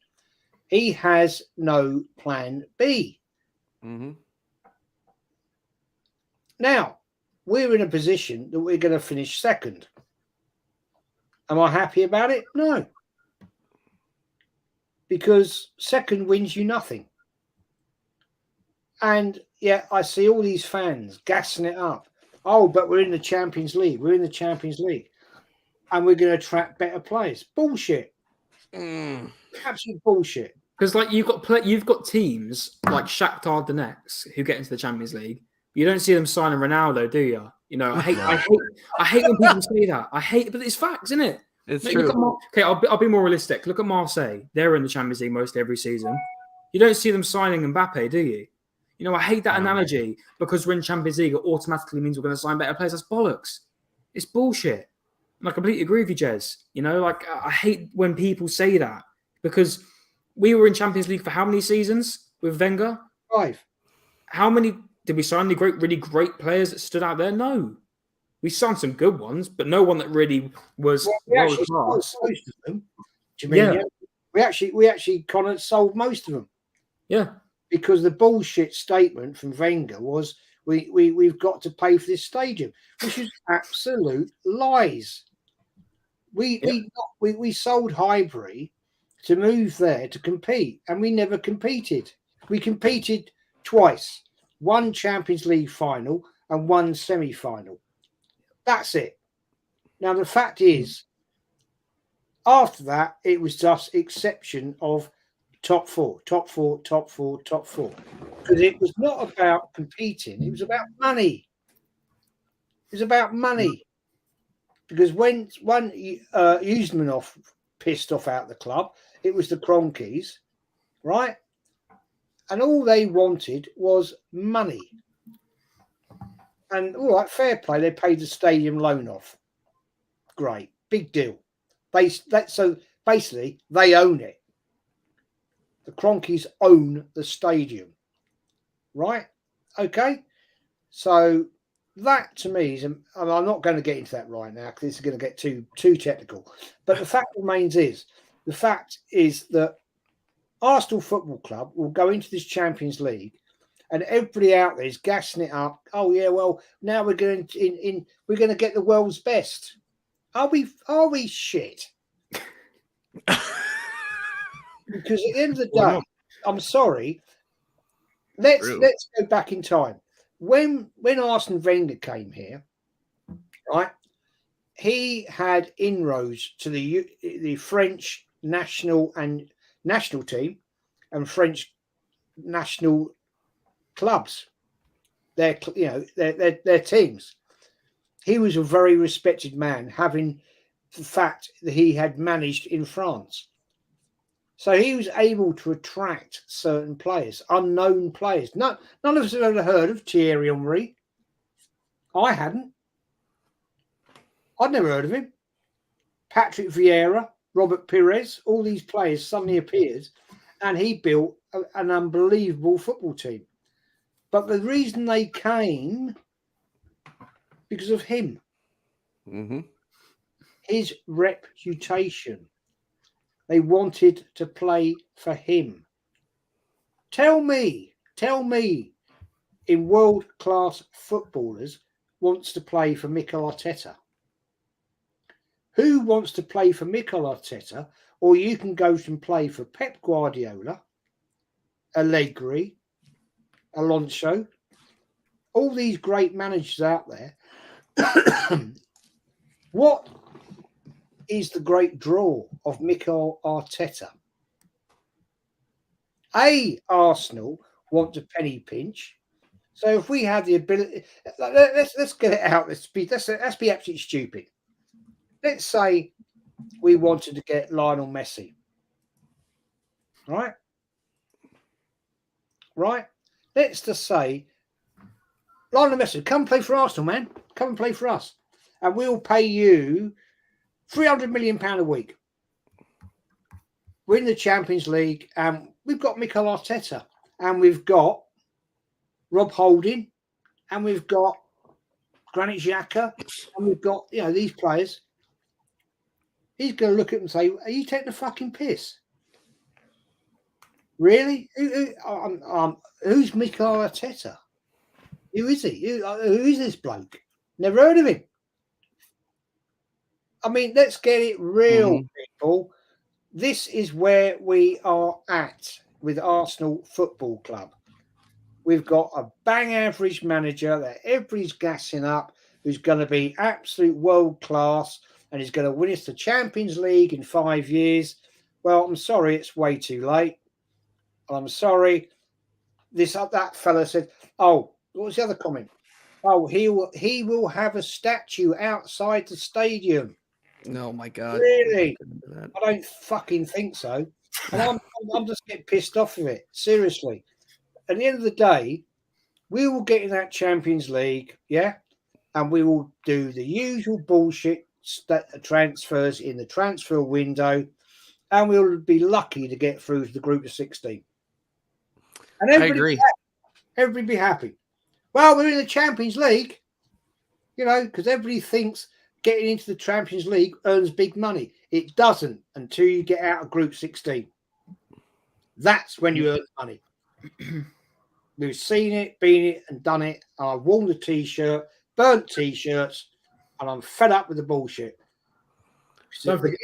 He has no plan B. Mm-hmm. Now, we're in a position that we're going to finish 2nd. Am I happy about it? No. Because 2nd wins you nothing. And yeah, I see all these fans gassing it up. Oh, but we're in the Champions League. We're in the Champions League. And we're going to attract better players. Bullshit. Absolute bullshit. Because you've got teams like Shakhtar Donetsk who get into the Champions League. You don't see them signing Ronaldo, do you? I hate when people say that. I hate it, but it's facts, isn't it? It's true. I'll be more realistic. Look at Marseille. They're in the Champions League most every season. You don't see them signing Mbappe, do you? I hate that analogy because we're in Champions League. It automatically means we're going to sign better players. That's bollocks. It's bullshit. And I completely agree with you, Jez. I hate when people say that because we were in Champions League for how many seasons with Wenger? 5. How many did we sign? The really great players that stood out there? No. We signed some good ones, but no one that really was. Well, we actually sold most of them. Do you mean? Yeah. We actually sold most of them. Yeah. Because the bullshit statement from Wenger was we've got to pay for this stadium, which is absolute lies. We sold Highbury to move there to compete, and we never competed. We competed twice, 1 Champions League final and 1 semi-final. That's it. Now the fact is, after that, it was just exception of top 4. Because it was not about competing. It was about money. Because when Usmanov pissed off out the club, it was the Cronkies, right? And all they wanted was money. And all right, fair play. They paid the stadium loan off. Great. Big deal. So basically, they own it. The Cronkies own the stadium, right? Okay. So that to me is, I'm not going to get into that right now because it's going to get too technical. But the fact remains is that Arsenal Football Club will go into this Champions League, and everybody out there is gassing it up. Oh yeah, well now we're going we're going to get the world's best. Are we shit? Because at the end of the day, I'm sorry. Let's go back in time. When Arsene Wenger came here, right, he had inroads to the French national team and French national clubs, their teams. He was a very respected man, having the fact that he had managed in France. So he was able to attract certain players, unknown players. None of us have ever heard of Thierry Henry. I hadn't. I'd never heard of him. Patrick Vieira, Robert Pires, all these players suddenly appeared, and he built an unbelievable football team. But the reason they came, because of him. Mm-hmm. His reputation. They wanted to play for him. Tell me, in world-class footballers wants to play for Mikel Arteta? Who wants to play for Mikel Arteta? Or you can go and play for Pep Guardiola, Allegri, Alonso, all these great managers out there. What is the great draw of Mikel Arteta? Arsenal want to penny pinch. So if we have the ability, let's get it out. Let's be absolutely stupid. Let's say we wanted to get Lionel Messi. Right? Let's just say, Lionel Messi, come play for Arsenal, man. Come and play for us. And we'll pay you £300 million a week. We're in the Champions League, and we've got Mikel Arteta, and we've got Rob Holding, and we've got Granit Xhaka, and we've got these players. He's going to look at them and say, "Are you taking the fucking piss? Really? Who's Mikel Arteta? Who is he? Who is this bloke? Never heard of him." I mean, let's get it real, people. This is where we are at with Arsenal Football Club. We've got a bang average manager that everybody's gassing up, who's going to be absolute world class, and he's going to win us the Champions League in 5 years. Well, I'm sorry, it's way too late. I'm sorry. That fella said, "Oh, what was the other comment? Oh, he will have a statue outside the stadium." Oh my God! Really? I don't fucking think so. And I'm just getting pissed off of it. Seriously. At the end of the day, we will get in that Champions League, yeah, and we will do the usual bullshit transfers in the transfer window, and we'll be lucky to get through to the group of 16. And everybody be happy. Well, we're in the Champions League, because everybody thinks getting into the Champions League earns big money. It doesn't until you get out of Group 16. That's when you earn money. We've seen it, been it, and done it. And I've worn the T-shirt, burnt T-shirts, and I'm fed up with the bullshit. Don't forget,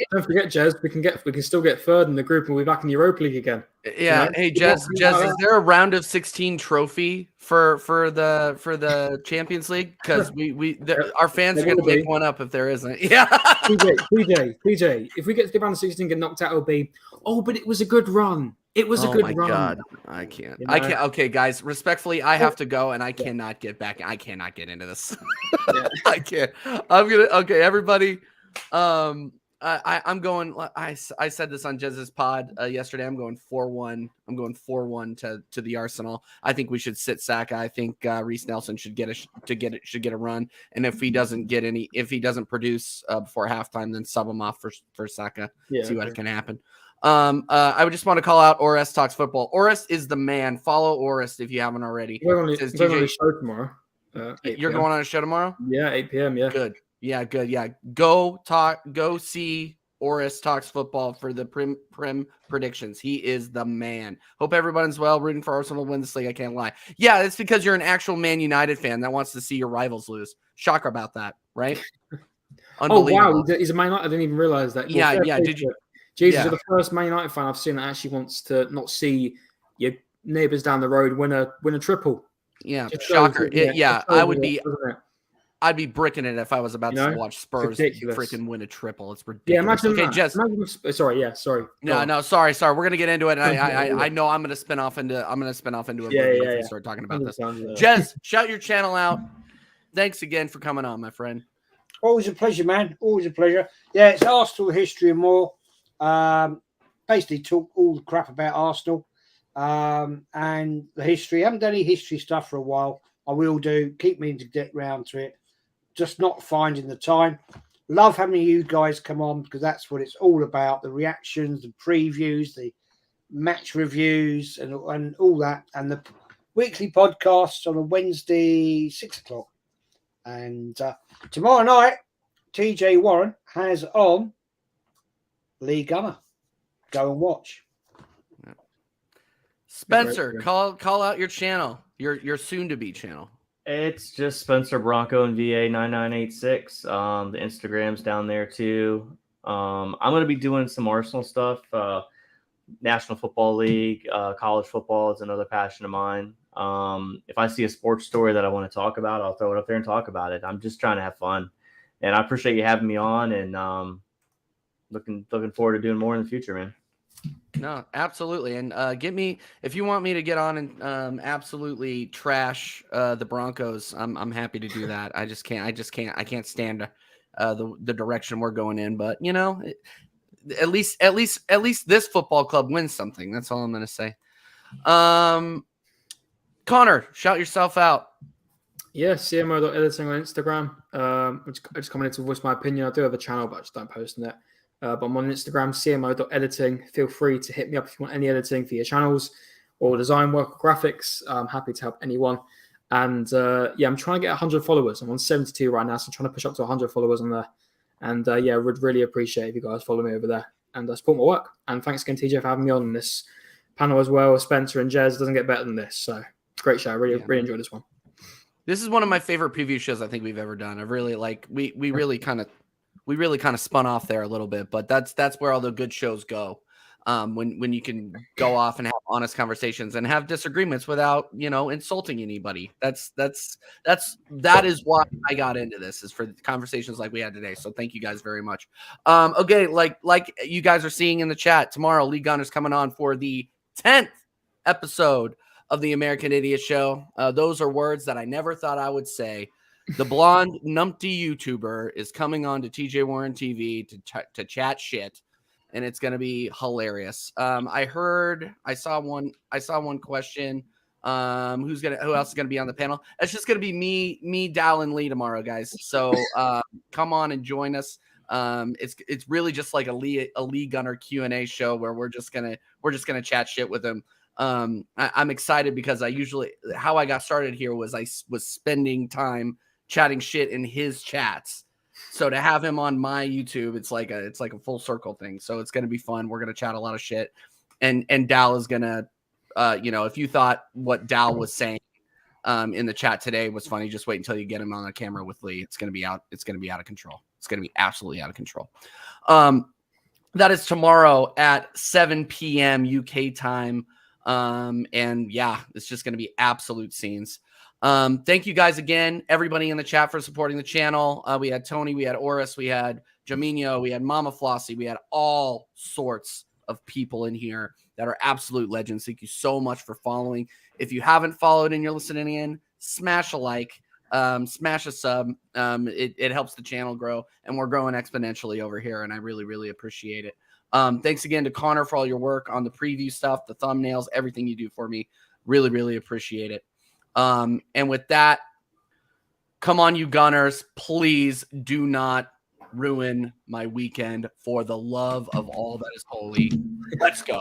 Jez. We can still get third in the group, and we'll be back in the Europa League again. Yeah. Hey, Jez, is there a round of 16 trophy for the Champions League? Because our fans are going to pick one up if there isn't. Yeah. PJ. If we get to the round of 16 and get knocked out, it'll be, but it was a good run. It was a good run. Oh my God, I can't. I can't. Okay, guys, respectfully, I have to go, and I cannot get back. I cannot get into this. I can't. Okay, everybody. I'm going. I said this on Jez's pod yesterday. I'm going 4-1. I'm going 4-1 to the Arsenal. I think we should sit Saka. I think Reece Nelson should get a run. And if he doesn't produce before halftime, then sub him off for Saka. See what can happen. I would just want to call out Orest Talks Football. Orest is the man. Follow Orest if you haven't already. We're on the show tomorrow. You're going on a show tomorrow? Yeah, 8 p.m. Yeah. Good. Yeah, good. Yeah. Go see Oris Talks Football for the Prim predictions. He is the man. Hope everyone's well. Rooting for Arsenal to win this league. I can't lie. Yeah, it's because you're an actual Man United fan that wants to see your rivals lose. Shocker about that, right? Oh, wow. He's a Man United. I didn't even realize that. Yeah, yeah. Did you? Jesus, you're the first Man United fan I've seen that actually wants to not see your neighbours down the road win a triple. Yeah, shocker. I'd be bricking it if I was about to watch Spurs freaking win a triple. It's ridiculous. Yeah, imagine okay, that. Jez. Sorry. No, sorry. We're gonna get into it. I know I'm gonna spin off into a movie if we start talking about this. Jez, shout your channel out. Thanks again for coming on, my friend. Always a pleasure, man. Always a pleasure. Yeah, it's Arsenal history and more. Basically talk all the crap about Arsenal and the history. I haven't done any history stuff for a while. I will do. Keep meaning to get round to it. Just not finding the time. Love having you guys come on because that's what it's all about. The reactions, the previews, the match reviews and all that. And the weekly podcasts on a Wednesday, 6:00. And tomorrow night, TJ Warren has on Lee Gunner. Go and watch. Spencer, call out your channel, your soon-to-be channel. It's just Spencer Bronco and VA 9986. The Instagram's down there too. I'm going to be doing some Arsenal stuff. National Football League, college football is another passion of mine. If I see a sports story that I want to talk about, I'll throw it up there and talk about it. I'm just trying to have fun, and I appreciate you having me on. And looking forward to doing more in the future, man. No, absolutely. And if you want me to get on and absolutely trash the Broncos, I'm happy to do that. I can't stand the direction we're going in. But at least this football club wins something. That's all I'm going to say. Connor, shout yourself out. Yeah, CMO.editing on Instagram. I just come in to voice my opinion. I do have a channel, but I just don't post on it. But I'm on Instagram, CMO.editing. Feel free to hit me up if you want any editing for your channels or design work or graphics. I'm happy to help anyone. And I'm trying to get 100 followers. I'm on 72 right now, so I'm trying to push up to 100 followers on there. And would really appreciate if you guys follow me over there and support my work. And thanks again, TJ, for having me on this panel as well. Spencer and Jez, doesn't get better than this. So great show. I really enjoyed this one. This is one of my favorite preview shows I think we've ever done. I really we really kind of spun off there a little bit, but that's where all the good shows go. When you can go off and have honest conversations and have disagreements without, insulting anybody. That is why I got into this, is for conversations like we had today. So thank you guys very much. Okay. Like you guys are seeing in the chat, tomorrow, Lee Gunner's coming on for the 10th episode of the American Idiot Show. Those are words that I never thought I would say. The blonde numpty YouTuber is coming on to TJ Warren TV to chat shit, and it's going to be hilarious. I saw one question. Who else is going to be on the panel? It's just going to be me, Dal, and Lee tomorrow, guys. So come on and join us. It's really just like a Lee Gunner Q&A show where we're just gonna chat shit with him. I'm excited because how I got started here was I was spending time chatting shit in his chats. So to have him on my YouTube, it's like a full circle thing. So it's going to be fun. We're going to chat a lot of shit. And Dal is going to, if you thought what Dal was saying in the chat today was funny, just wait until you get him on the camera with Lee. It's going to be out of control. It's going to be absolutely out of control. That is tomorrow at 7 p.m. UK time. It's just going to be absolute scenes. Thank you guys again, everybody in the chat, for supporting the channel. We had Tony, we had Oris, we had Jaminho, we had Mama Flossie, we had all sorts of people in here that are absolute legends. Thank you so much for following. If you haven't followed and you're listening in, smash a like, smash a sub. It helps the channel grow, and we're growing exponentially over here, and I really, really appreciate it. Thanks again to Connor for all your work on the preview stuff, the thumbnails, everything you do for me. Really, really appreciate it. And with that, come on, you Gunners, please do not ruin my weekend for the love of all that is holy. Let's go.